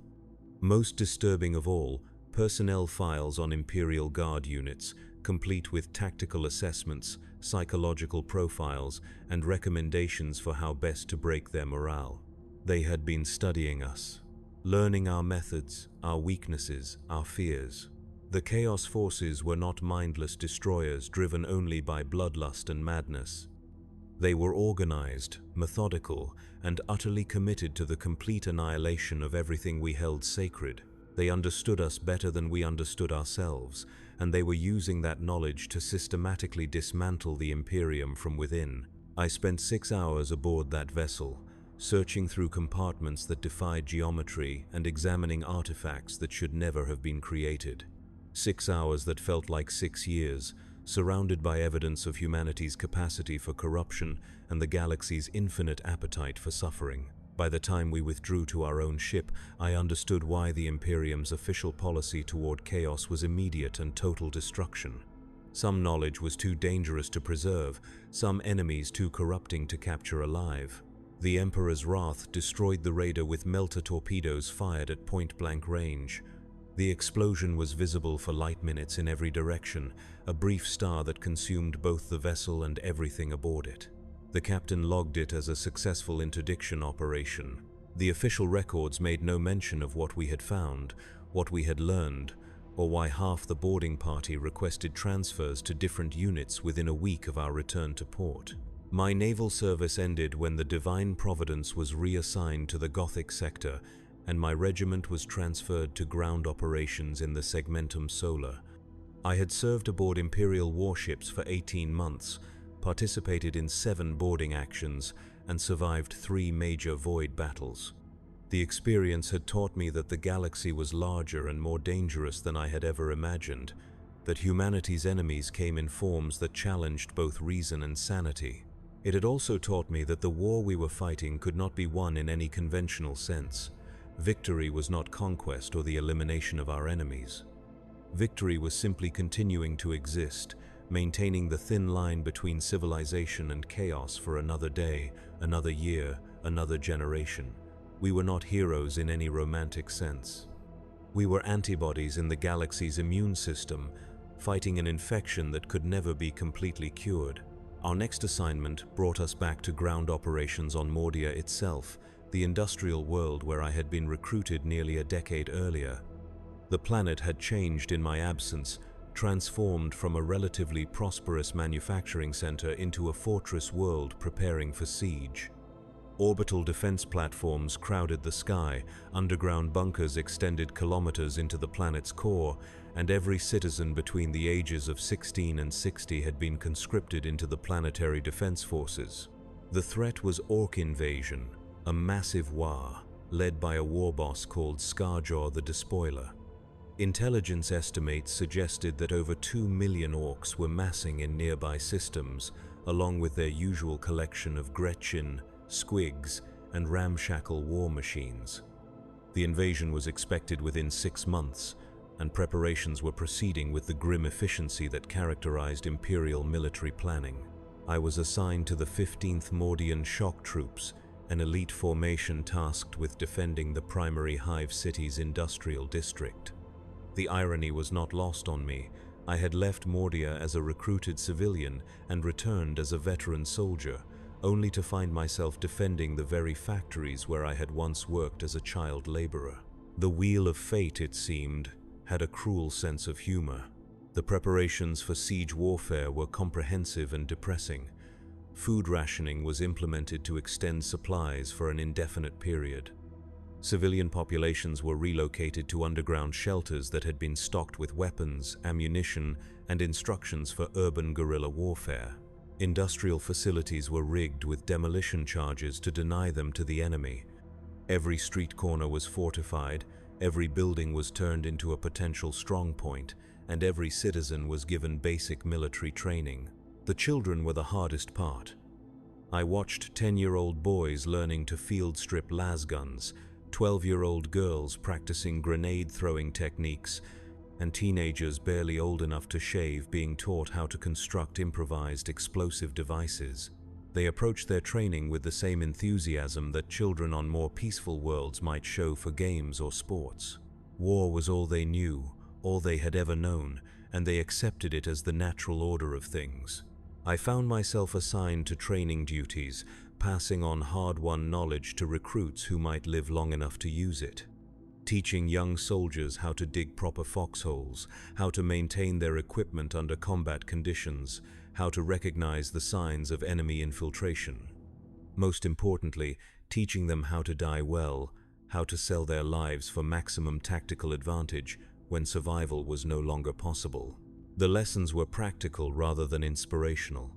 Most disturbing of all, personnel files on Imperial Guard units, complete with tactical assessments, psychological profiles, and recommendations for how best to break their morale. They had been studying us, learning our methods, our weaknesses, our fears. The Chaos forces were not mindless destroyers driven only by bloodlust and madness. They were organized, methodical, and utterly committed to the complete annihilation of everything we held sacred. They understood us better than we understood ourselves, and they were using that knowledge to systematically dismantle the Imperium from within. I spent 6 hours aboard that vessel, searching through compartments that defied geometry and examining artifacts that should never have been created. 6 hours that felt like 6 years, surrounded by evidence of humanity's capacity for corruption and the galaxy's infinite appetite for suffering. By the time we withdrew to our own ship, I understood why the Imperium's official policy toward Chaos was immediate and total destruction. Some knowledge was too dangerous to preserve, some enemies too corrupting to capture alive. The Emperor's wrath destroyed the raider with melter torpedoes fired at point-blank range. The explosion was visible for light minutes in every direction, a brief star that consumed both the vessel and everything aboard it. The captain logged it as a successful interdiction operation. The official records made no mention of what we had found, what we had learned, or why half the boarding party requested transfers to different units within a week of our return to port. My naval service ended when the Divine Providence was reassigned to the Gothic sector, and my regiment was transferred to ground operations in the Segmentum Solar. I had served aboard Imperial warships for 18 months, participated in 7 boarding actions, and survived 3 major void battles. The experience had taught me that the galaxy was larger and more dangerous than I had ever imagined, that humanity's enemies came in forms that challenged both reason and sanity. It had also taught me that the war we were fighting could not be won in any conventional sense. Victory was not conquest or the elimination of our enemies. Victory was simply continuing to exist, maintaining the thin line between civilization and chaos for another day, another year, another generation. We were not heroes in any romantic sense. We were antibodies in the galaxy's immune system, fighting an infection that could never be completely cured. Our next assignment brought us back to ground operations on Moria itself, the industrial world where I had been recruited nearly a decade earlier. The planet had changed in my absence, transformed from a relatively prosperous manufacturing center into a fortress world preparing for siege. Orbital defense platforms crowded the sky, underground bunkers extended kilometers into the planet's core, and every citizen between the ages of 16 and 60 had been conscripted into the planetary defense forces. The threat was Orc invasion, a massive war, led by a war boss called Scarjaw the Despoiler. Intelligence estimates suggested that over 2 million Orcs were massing in nearby systems, along with their usual collection of Gretchen, squigs, and ramshackle war machines. The invasion was expected within 6 months, and preparations were proceeding with the grim efficiency that characterized Imperial military planning. I was assigned to the 15th Mordian Shock Troops, an elite formation tasked with defending the primary Hive city's industrial district. The irony was not lost on me. I had left Moria as a recruited civilian and returned as a veteran soldier, only to find myself defending the very factories where I had once worked as a child laborer. The wheel of fate, it seemed, had a cruel sense of humor. The preparations for siege warfare were comprehensive and depressing. Food rationing was implemented to extend supplies for an indefinite period. Civilian populations were relocated to underground shelters that had been stocked with weapons, ammunition, and instructions for urban guerrilla warfare. Industrial facilities were rigged with demolition charges to deny them to the enemy. Every street corner was fortified, every building was turned into a potential strongpoint, and every citizen was given basic military training. The children were the hardest part. I watched 10-year-old boys learning to field strip lasguns, 12-year-old girls practicing grenade-throwing techniques, and teenagers barely old enough to shave being taught how to construct improvised explosive devices. They approached their training with the same enthusiasm that children on more peaceful worlds might show for games or sports. War was all they knew, all they had ever known, and they accepted it as the natural order of things. I found myself assigned to training duties, passing on hard-won knowledge to recruits who might live long enough to use it. Teaching young soldiers how to dig proper foxholes, how to maintain their equipment under combat conditions, how to recognize the signs of enemy infiltration. Most importantly, teaching them how to die well, how to sell their lives for maximum tactical advantage when survival was no longer possible. The lessons were practical rather than inspirational.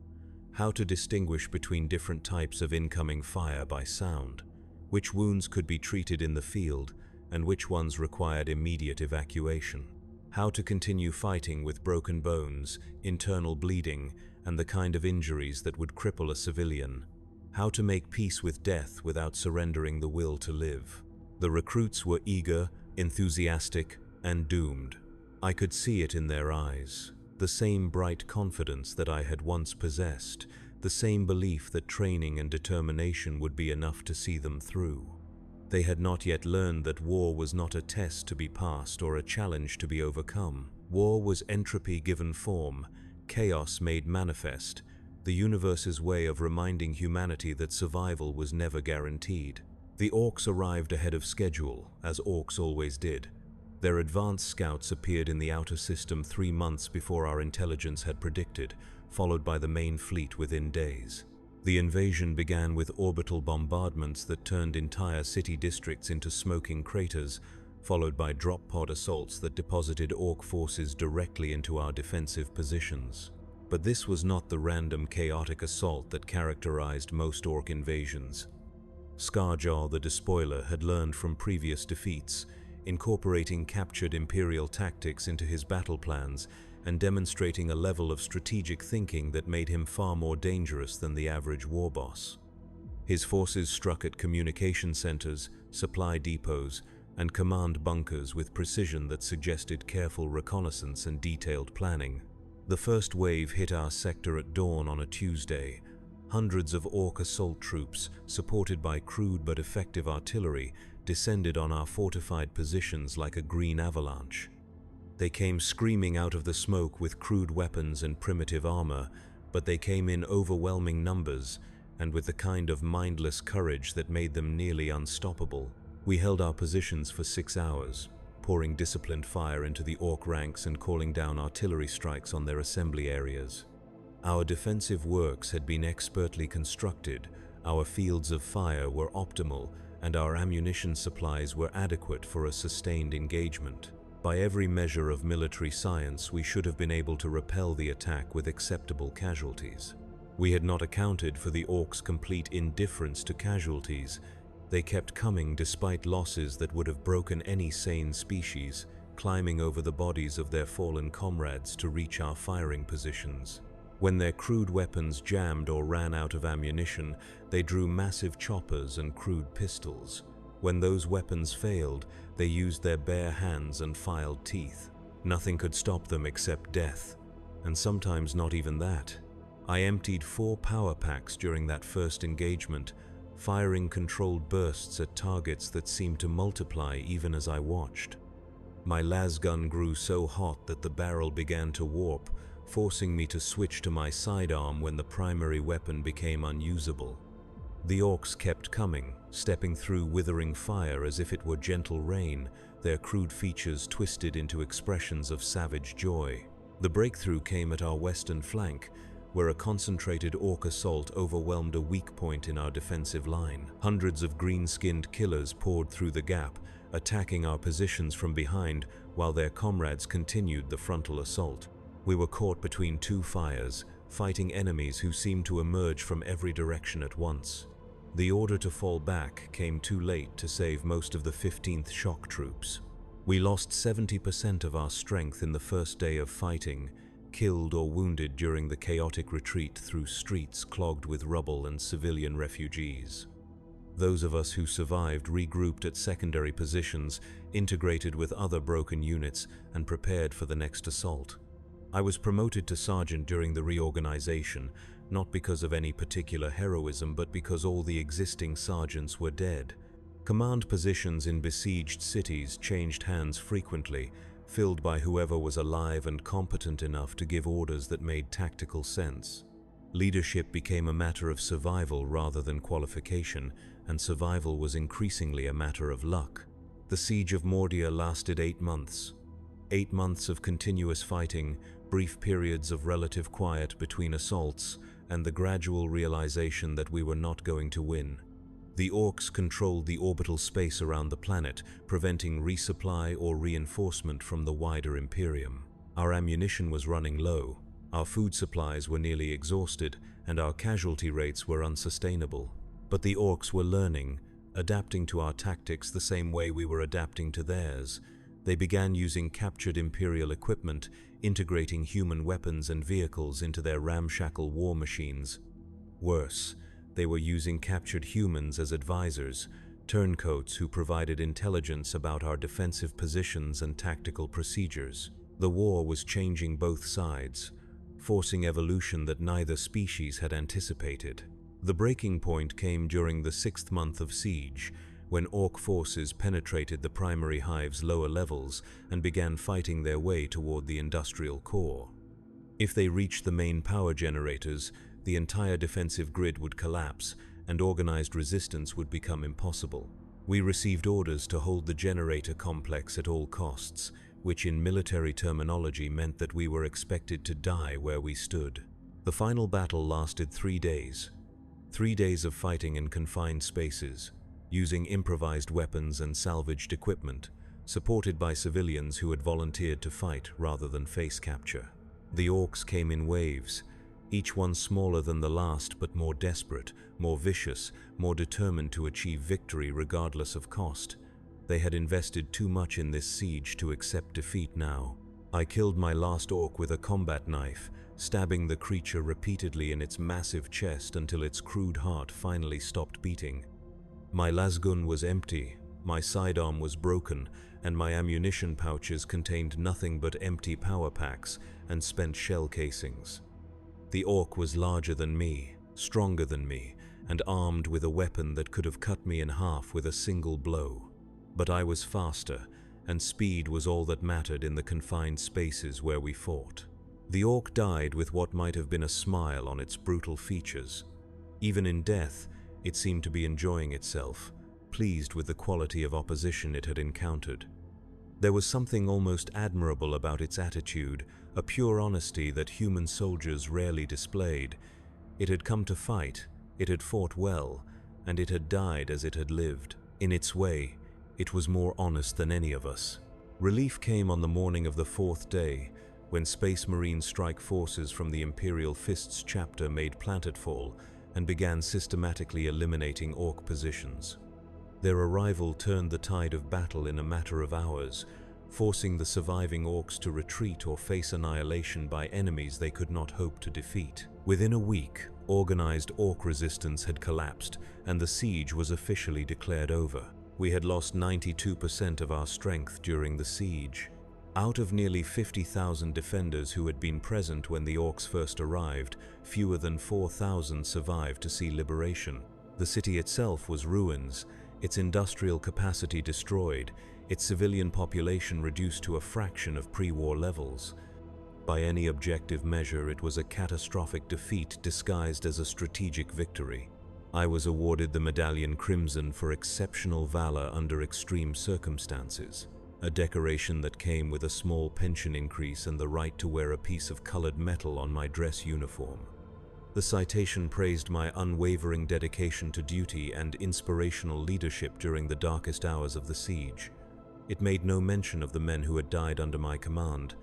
How to distinguish between different types of incoming fire by sound, which wounds could be treated in the field, and which ones required immediate evacuation. How to continue fighting with broken bones, internal bleeding, and the kind of injuries that would cripple a civilian. How to make peace with death without surrendering the will to live. The recruits were eager, enthusiastic, and doomed. I could see it in their eyes. The same bright confidence that I had once possessed, the same belief that training and determination would be enough to see them through. They had not yet learned that war was not a test to be passed or a challenge to be overcome. War was entropy given form, chaos made manifest, the universe's way of reminding humanity that survival was never guaranteed. The Orcs arrived ahead of schedule, as Orcs always did. Their advanced scouts appeared in the outer system 3 months before our intelligence had predicted, followed by the main fleet within days. The invasion began with orbital bombardments that turned entire city districts into smoking craters, followed by drop pod assaults that deposited Orc forces directly into our defensive positions. But this was not the random chaotic assault that characterized most Orc invasions. Scarjaw the Despoiler had learned from previous defeats, incorporating captured Imperial tactics into his battle plans and demonstrating a level of strategic thinking that made him far more dangerous than the average war boss. His forces struck at communication centers, supply depots, and command bunkers with precision that suggested careful reconnaissance and detailed planning. The first wave hit our sector at dawn on a Tuesday. Hundreds of Orc assault troops, supported by crude but effective artillery, descended on our fortified positions like a green avalanche. They came screaming out of the smoke with crude weapons and primitive armor, but they came in overwhelming numbers, and with the kind of mindless courage that made them nearly unstoppable. We held our positions for 6 hours, pouring disciplined fire into the orc ranks and calling down artillery strikes on their assembly areas. Our defensive works had been expertly constructed, our fields of fire were optimal, and our ammunition supplies were adequate for a sustained engagement. By every measure of military science, we should have been able to repel the attack with acceptable casualties. We had not accounted for the orcs' complete indifference to casualties. They kept coming despite losses that would have broken any sane species, climbing over the bodies of their fallen comrades to reach our firing positions. When their crude weapons jammed or ran out of ammunition, they drew massive choppers and crude pistols. When those weapons failed, they used their bare hands and filed teeth. Nothing could stop them except death, and sometimes not even that. I emptied 4 power packs during that first engagement, firing controlled bursts at targets that seemed to multiply even as I watched. My lasgun grew so hot that the barrel began to warp, forcing me to switch to my sidearm when the primary weapon became unusable. The orcs kept coming, stepping through withering fire as if it were gentle rain, their crude features twisted into expressions of savage joy. The breakthrough came at our western flank, where a concentrated orc assault overwhelmed a weak point in our defensive line. Hundreds of green-skinned killers poured through the gap, attacking our positions from behind while their comrades continued the frontal assault. We were caught between 2 fires, fighting enemies who seemed to emerge from every direction at once. The order to fall back came too late to save most of the 15th shock troops. We lost 70% of our strength in the first day of fighting, killed or wounded during the chaotic retreat through streets clogged with rubble and civilian refugees. Those of us who survived regrouped at secondary positions, integrated with other broken units, and prepared for the next assault. I was promoted to sergeant during the reorganization, not because of any particular heroism, but because all the existing sergeants were dead. Command positions in besieged cities changed hands frequently, filled by whoever was alive and competent enough to give orders that made tactical sense. Leadership became a matter of survival rather than qualification, and survival was increasingly a matter of luck. The siege of Moria lasted 8 months. 8 months of continuous fighting, brief periods of relative quiet between assaults, and the gradual realization that we were not going to win. The orcs controlled the orbital space around the planet, preventing resupply or reinforcement from the wider Imperium. Our ammunition was running low, our food supplies were nearly exhausted, and our casualty rates were unsustainable. But the orcs were learning, adapting to our tactics the same way we were adapting to theirs. They began using captured Imperial equipment, integrating human weapons and vehicles into their ramshackle war machines. Worse, they were using captured humans as advisors, turncoats who provided intelligence about our defensive positions and tactical procedures. The war was changing both sides, forcing evolution that neither species had anticipated. The breaking point came during the 6th month of siege, when orc forces penetrated the primary hive's lower levels and began fighting their way toward the industrial core. If they reached the main power generators, the entire defensive grid would collapse, and organized resistance would become impossible. We received orders to hold the generator complex at all costs, which in military terminology meant that we were expected to die where we stood. The final battle lasted 3 days. 3 days of fighting in confined spaces, using improvised weapons and salvaged equipment, supported by civilians who had volunteered to fight rather than face capture. The orcs came in waves, each one smaller than the last but more desperate, more vicious, more determined to achieve victory regardless of cost. They had invested too much in this siege to accept defeat now. I killed my last orc with a combat knife, stabbing the creature repeatedly in its massive chest until its crude heart finally stopped beating. My lasgun was empty, my sidearm was broken, and my ammunition pouches contained nothing but empty power packs and spent shell casings. The orc was larger than me, stronger than me, and armed with a weapon that could have cut me in half with a single blow. But I was faster, and speed was all that mattered in the confined spaces where we fought. The orc died with what might have been a smile on its brutal features. Even in death, it seemed to be enjoying itself, pleased with the quality of opposition it had encountered. There was something almost admirable about its attitude, a pure honesty that human soldiers rarely displayed. It had come to fight, it had fought well, and it had died as it had lived. In its way, it was more honest than any of us. Relief came on the morning of the fourth day, when Space Marine strike forces from the Imperial Fists chapter made planetfall and began systematically eliminating Orc positions. Their arrival turned the tide of battle in a matter of hours, forcing the surviving Orcs to retreat or face annihilation by enemies they could not hope to defeat. Within a week, organized Orc resistance had collapsed, and the siege was officially declared over. We had lost 92% of our strength during the siege. Out of nearly 50,000 defenders who had been present when the Orcs first arrived, fewer than 4,000 survived to see liberation. The city itself was ruins, its industrial capacity destroyed, its civilian population reduced to a fraction of pre-war levels. By any objective measure, it was a catastrophic defeat disguised as a strategic victory. I was awarded the Medallion Crimson for exceptional valor under extreme circumstances, a decoration that came with a small pension increase and the right to wear a piece of colored metal on my dress uniform. The citation praised my unwavering dedication to duty and inspirational leadership during the darkest hours of the siege. It made no mention of the men who had died under my command,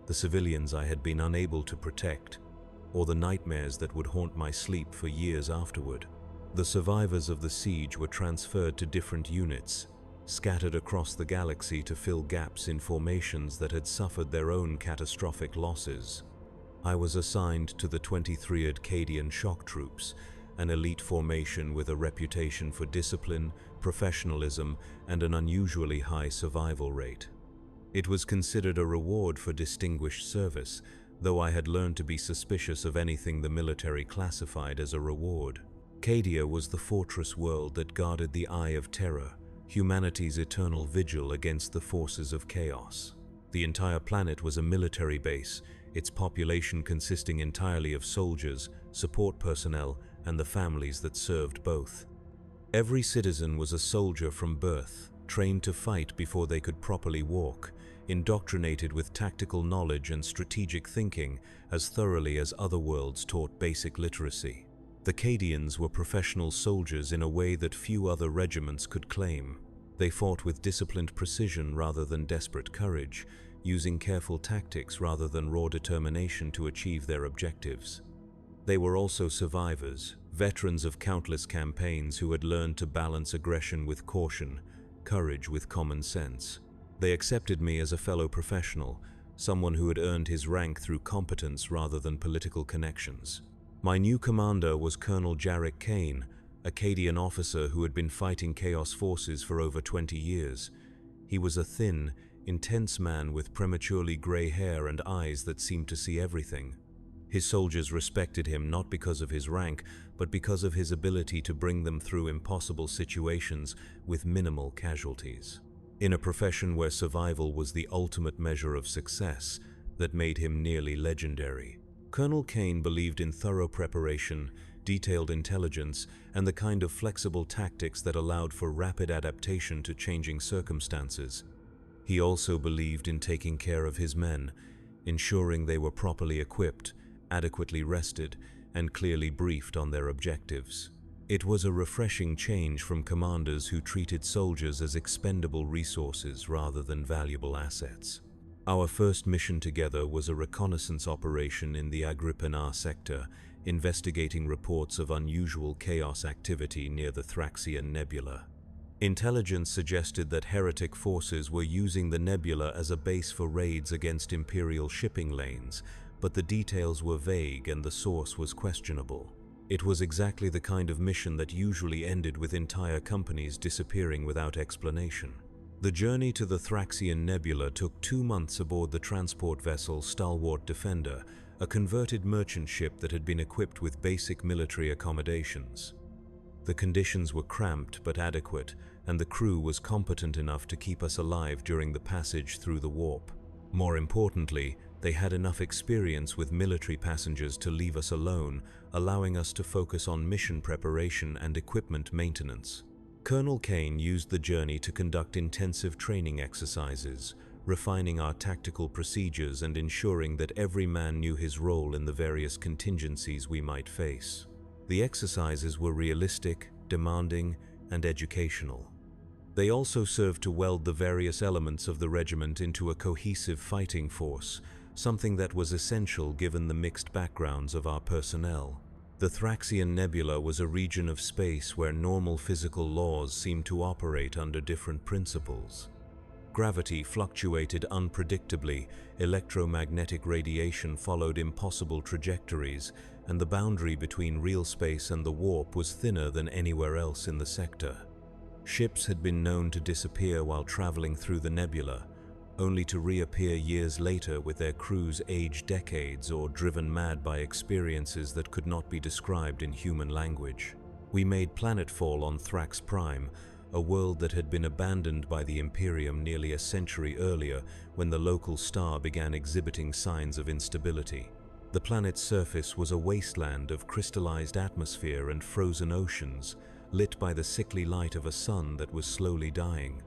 the civilians I had been unable to protect, or the nightmares that would haunt my sleep for years afterward. The survivors of the siege were transferred to different units, scattered across the galaxy to fill gaps in formations that had suffered their own catastrophic losses. I was assigned to the 23rd Cadian Shock Troops, an elite formation with a reputation for discipline, professionalism, and an unusually high survival rate. It was considered a reward for distinguished service, though I had learned to be suspicious of anything the military classified as a reward. Cadia was the fortress world that guarded the Eye of Terror, humanity's eternal vigil against the forces of chaos. The entire planet was a military base, its population consisting entirely of soldiers, support personnel, and the families that served both. Every citizen was a soldier from birth, trained to fight before they could properly walk, indoctrinated with tactical knowledge and strategic thinking as thoroughly as other worlds taught basic literacy. The Cadians were professional soldiers in a way that few other regiments could claim. They fought with disciplined precision rather than desperate courage, using careful tactics rather than raw determination to achieve their objectives. They were also survivors, veterans of countless campaigns who had learned to balance aggression with caution, courage with common sense. They accepted me as a fellow professional, someone who had earned his rank through competence rather than political connections. My new commander was Colonel Jarek Kane, a Cadian officer who had been fighting Chaos forces for over 20 years. He was a thin, intense man with prematurely gray hair and eyes that seemed to see everything. His soldiers respected him not because of his rank, but because of his ability to bring them through impossible situations with minimal casualties. In a profession where survival was the ultimate measure of success, that made him nearly legendary. Colonel Kane believed in thorough preparation, detailed intelligence, and the kind of flexible tactics that allowed for rapid adaptation to changing circumstances. He also believed in taking care of his men, ensuring they were properly equipped, adequately rested, and clearly briefed on their objectives. It was a refreshing change from commanders who treated soldiers as expendable resources rather than valuable assets. Our first mission together was a reconnaissance operation in the Agrippina sector, investigating reports of unusual chaos activity near the Thraxian Nebula. Intelligence suggested that heretic forces were using the nebula as a base for raids against Imperial shipping lanes, but the details were vague and the source was questionable. It was exactly the kind of mission that usually ended with entire companies disappearing without explanation. The journey to the Thraxian Nebula took 2 months aboard the transport vessel Stalwart Defender, a converted merchant ship that had been equipped with basic military accommodations. The conditions were cramped but adequate, and the crew was competent enough to keep us alive during the passage through the warp. More importantly, They had enough experience with military passengers to leave us alone, allowing us to focus on mission preparation and equipment maintenance. Colonel Kane used the journey to conduct intensive training exercises, refining our tactical procedures and ensuring that every man knew his role in the various contingencies we might face. The exercises were realistic, demanding, and educational. They also served to weld the various elements of the regiment into a cohesive fighting force, something that was essential given the mixed backgrounds of our personnel. The Thraxian Nebula was a region of space where normal physical laws seemed to operate under different principles. Gravity fluctuated unpredictably, electromagnetic radiation followed impossible trajectories, and the boundary between real space and the warp was thinner than anywhere else in the sector. Ships had been known to disappear while traveling through the nebula, only to reappear years later with their crews aged decades or driven mad by experiences that could not be described in human language. We made planetfall on Thrax Prime, a world that had been abandoned by the Imperium nearly a century earlier when the local star began exhibiting signs of instability. The planet's surface was a wasteland of crystallized atmosphere and frozen oceans, lit by the sickly light of a sun that was slowly dying.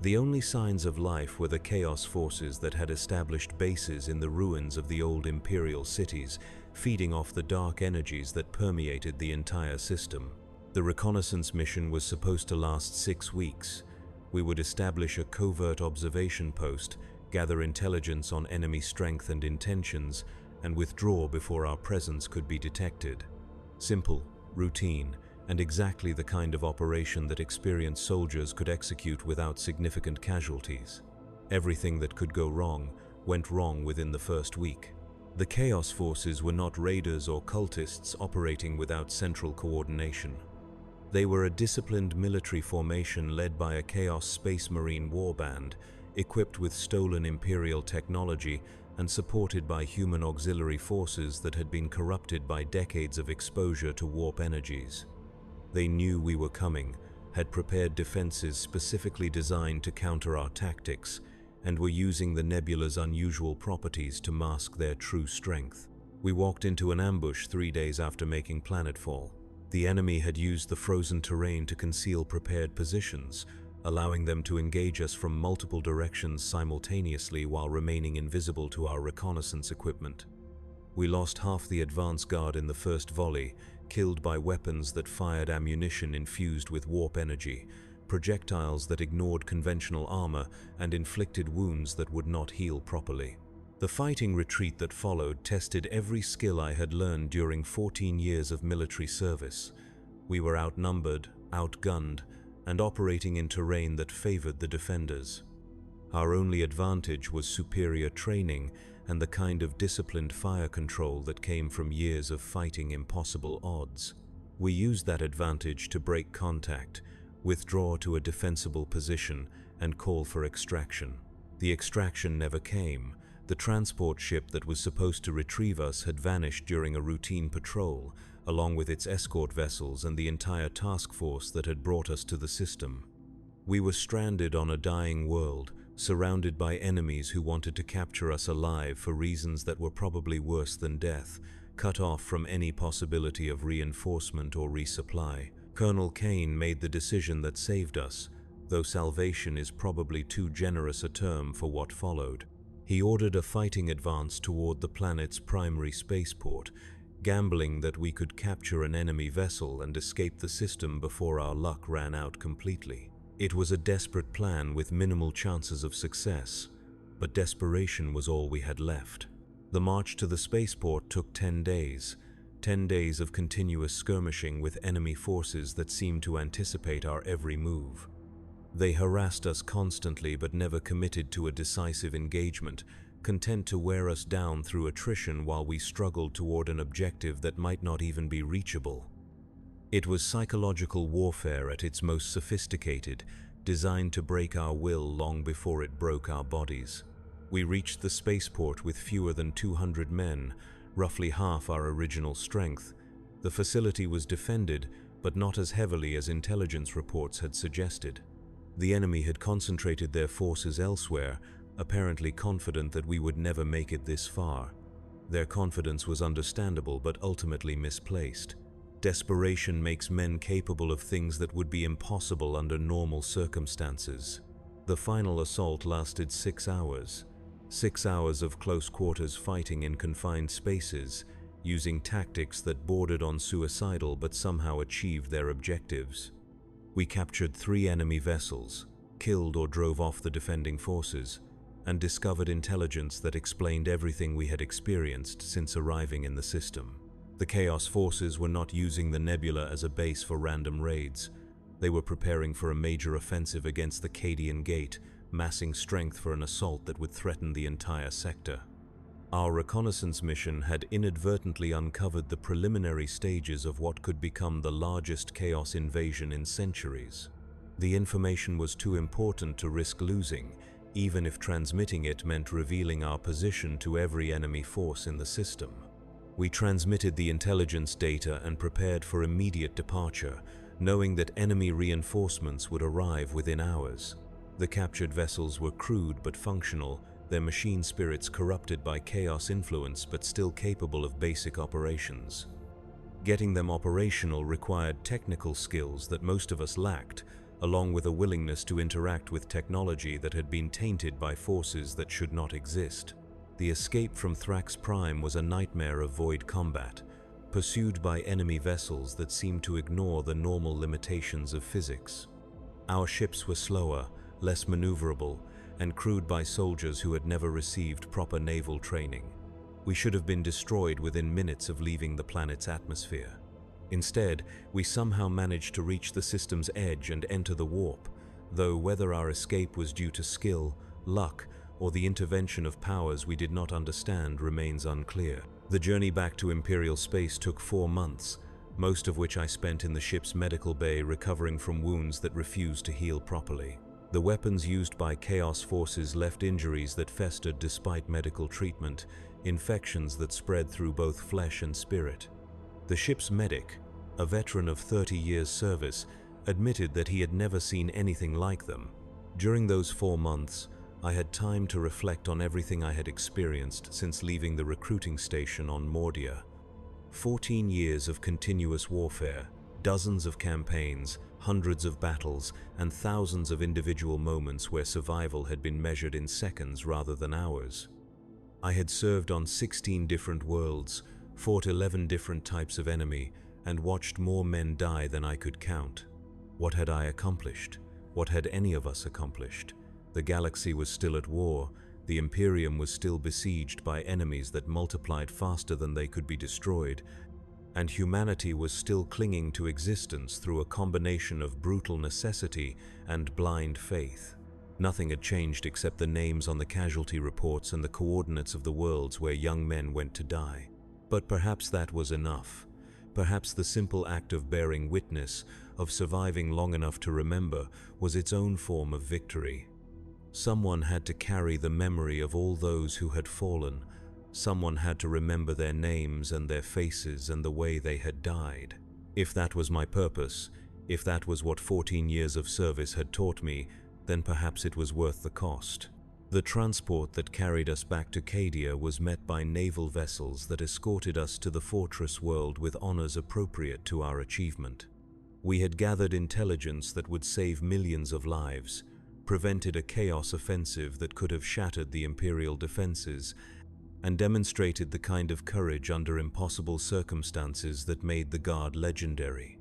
The only signs of life were the chaos forces that had established bases in the ruins of the old imperial cities, feeding off the dark energies that permeated the entire system. The reconnaissance mission was supposed to last 6 weeks. We would establish a covert observation post, gather intelligence on enemy strength and intentions, and withdraw before our presence could be detected. Simple, routine, and exactly the kind of operation that experienced soldiers could execute without significant casualties. Everything that could go wrong went wrong within the first week. The Chaos Forces were not raiders or cultists operating without central coordination. They were a disciplined military formation led by a Chaos Space Marine warband, equipped with stolen Imperial technology and supported by human auxiliary forces that had been corrupted by decades of exposure to warp energies. They knew we were coming, had prepared defenses specifically designed to counter our tactics, and were using the nebula's unusual properties to mask their true strength. We walked into an ambush 3 days after making planetfall. The enemy had used the frozen terrain to conceal prepared positions, allowing them to engage us from multiple directions simultaneously while remaining invisible to our reconnaissance equipment. We lost half the advance guard in the first volley, killed by weapons that fired ammunition infused with warp energy, projectiles that ignored conventional armor, and inflicted wounds that would not heal properly. The fighting retreat that followed tested every skill I had learned during 14 years of military service. We were outnumbered, outgunned, and operating in terrain that favored the defenders. Our only advantage was superior training and the kind of disciplined fire control that came from years of fighting impossible odds. We used that advantage to break contact, withdraw to a defensible position, and call for extraction. The extraction never came. The transport ship that was supposed to retrieve us had vanished during a routine patrol, along with its escort vessels and the entire task force that had brought us to the system. We were stranded on a dying world, surrounded by enemies who wanted to capture us alive for reasons that were probably worse than death, cut off from any possibility of reinforcement or resupply. Colonel Kane made the decision that saved us, though salvation is probably too generous a term for what followed. He ordered a fighting advance toward the planet's primary spaceport, gambling that we could capture an enemy vessel and escape the system before our luck ran out completely. It was a desperate plan with minimal chances of success, but desperation was all we had left. The march to the spaceport took 10 days, 10 days of continuous skirmishing with enemy forces that seemed to anticipate our every move. They harassed us constantly but never committed to a decisive engagement, content to wear us down through attrition while we struggled toward an objective that might not even be reachable. It was psychological warfare at its most sophisticated, designed to break our will long before it broke our bodies. We reached the spaceport with fewer than 200 men, roughly half our original strength. The facility was defended, but not as heavily as intelligence reports had suggested. The enemy had concentrated their forces elsewhere, apparently confident that we would never make it this far. Their confidence was understandable but ultimately misplaced. Desperation makes men capable of things that would be impossible under normal circumstances. The final assault lasted 6 hours. 6 hours of close-quarters fighting in confined spaces, using tactics that bordered on suicidal but somehow achieved their objectives. We captured 3 enemy vessels, killed or drove off the defending forces, and discovered intelligence that explained everything we had experienced since arriving in the system. The Chaos Forces were not using the nebula as a base for random raids. They were preparing for a major offensive against the Cadian Gate, massing strength for an assault that would threaten the entire sector. Our reconnaissance mission had inadvertently uncovered the preliminary stages of what could become the largest Chaos invasion in centuries. The information was too important to risk losing, even if transmitting it meant revealing our position to every enemy force in the system. We transmitted the intelligence data and prepared for immediate departure, knowing that enemy reinforcements would arrive within hours. The captured vessels were crude but functional, their machine spirits corrupted by chaos influence but still capable of basic operations. Getting them operational required technical skills that most of us lacked, along with a willingness to interact with technology that had been tainted by forces that should not exist. The escape from Thrax Prime was a nightmare of void combat, pursued by enemy vessels that seemed to ignore the normal limitations of physics. Our ships were slower, less maneuverable, and crewed by soldiers who had never received proper naval training. We should have been destroyed within minutes of leaving the planet's atmosphere. Instead, we somehow managed to reach the system's edge and enter the warp, though whether our escape was due to skill, luck, or the intervention of powers we did not understand remains unclear. The journey back to Imperial space took 4 months, most of which I spent in the ship's medical bay recovering from wounds that refused to heal properly. The weapons used by Chaos Forces left injuries that festered despite medical treatment, infections that spread through both flesh and spirit. The ship's medic, a veteran of 30 years' service, admitted that he had never seen anything like them. During those 4 months, I had time to reflect on everything I had experienced since leaving the recruiting station on Moria. 14 years of continuous warfare, dozens of campaigns, hundreds of battles, and thousands of individual moments where survival had been measured in seconds rather than hours. I had served on 16 different worlds, fought 11 different types of enemy, and watched more men die than I could count. What had I accomplished? What had any of us accomplished? The galaxy was still at war, the Imperium was still besieged by enemies that multiplied faster than they could be destroyed, and humanity was still clinging to existence through a combination of brutal necessity and blind faith. Nothing had changed except the names on the casualty reports and the coordinates of the worlds where young men went to die. But perhaps that was enough. Perhaps the simple act of bearing witness, of surviving long enough to remember, was its own form of victory. Someone had to carry the memory of all those who had fallen. Someone had to remember their names and their faces and the way they had died. If that was my purpose, if that was what 14 years of service had taught me, then perhaps it was worth the cost. The transport that carried us back to Cadia was met by naval vessels that escorted us to the fortress world with honors appropriate to our achievement. We had gathered intelligence that would save millions of lives, prevented a chaos offensive that could have shattered the Imperial defenses, and demonstrated the kind of courage under impossible circumstances that made the Guard legendary.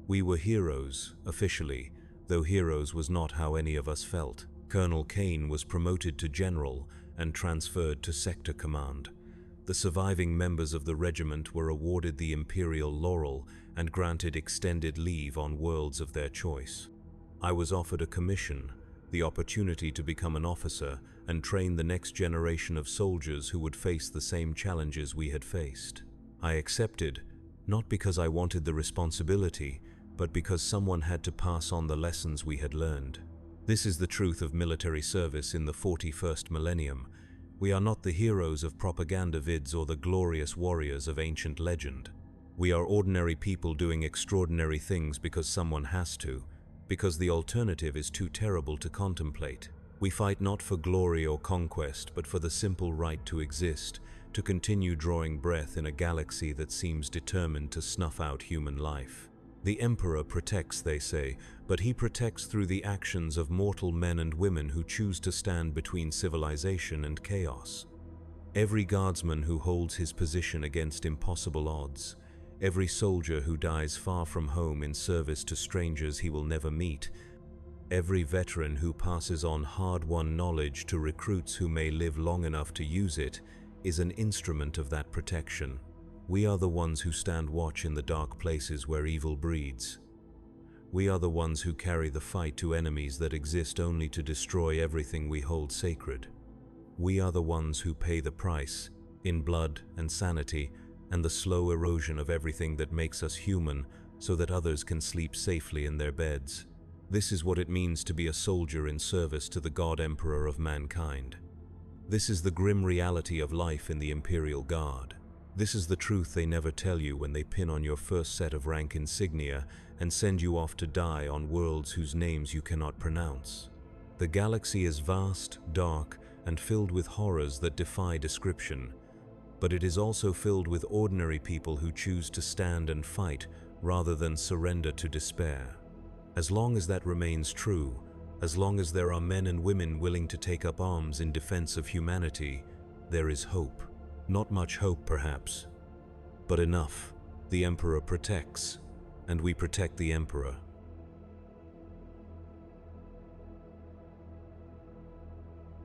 We were heroes, officially, though heroes was not how any of us felt. Colonel Kane was promoted to general and transferred to sector command. The surviving members of the regiment were awarded the Imperial Laurel and granted extended leave on worlds of their choice. I was offered a commission, the opportunity to become an officer and train the next generation of soldiers who would face the same challenges we had faced. I accepted, not because I wanted the responsibility, but because someone had to pass on the lessons we had learned. This is the truth of military service in the 41st millennium. We are not the heroes of propaganda vids or the glorious warriors of ancient legend. We are ordinary people doing extraordinary things because someone has to, because the alternative is too terrible to contemplate. We fight not for glory or conquest, but for the simple right to exist, to continue drawing breath in a galaxy that seems determined to snuff out human life. The Emperor protects, they say, but he protects through the actions of mortal men and women who choose to stand between civilization and chaos. Every guardsman who holds his position against impossible odds, every soldier who dies far from home in service to strangers he will never meet, every veteran who passes on hard-won knowledge to recruits who may live long enough to use it, is an instrument of that protection. We are the ones who stand watch in the dark places where evil breeds. We are the ones who carry the fight to enemies that exist only to destroy everything we hold sacred. We are the ones who pay the price, in blood and sanity, and the slow erosion of everything that makes us human, so that others can sleep safely in their beds. This is what it means to be a soldier in service to the God Emperor of mankind. This is the grim reality of life in the Imperial Guard. This is the truth they never tell you when they pin on your first set of rank insignia and send you off to die on worlds whose names you cannot pronounce. The galaxy is vast, dark, and filled with horrors that defy description, but it is also filled with ordinary people who choose to stand and fight rather than surrender to despair. As long as that remains true, as long as there are men and women willing to take up arms in defense of humanity, there is hope. Not much hope, perhaps, but enough. The Emperor protects, and we protect the Emperor.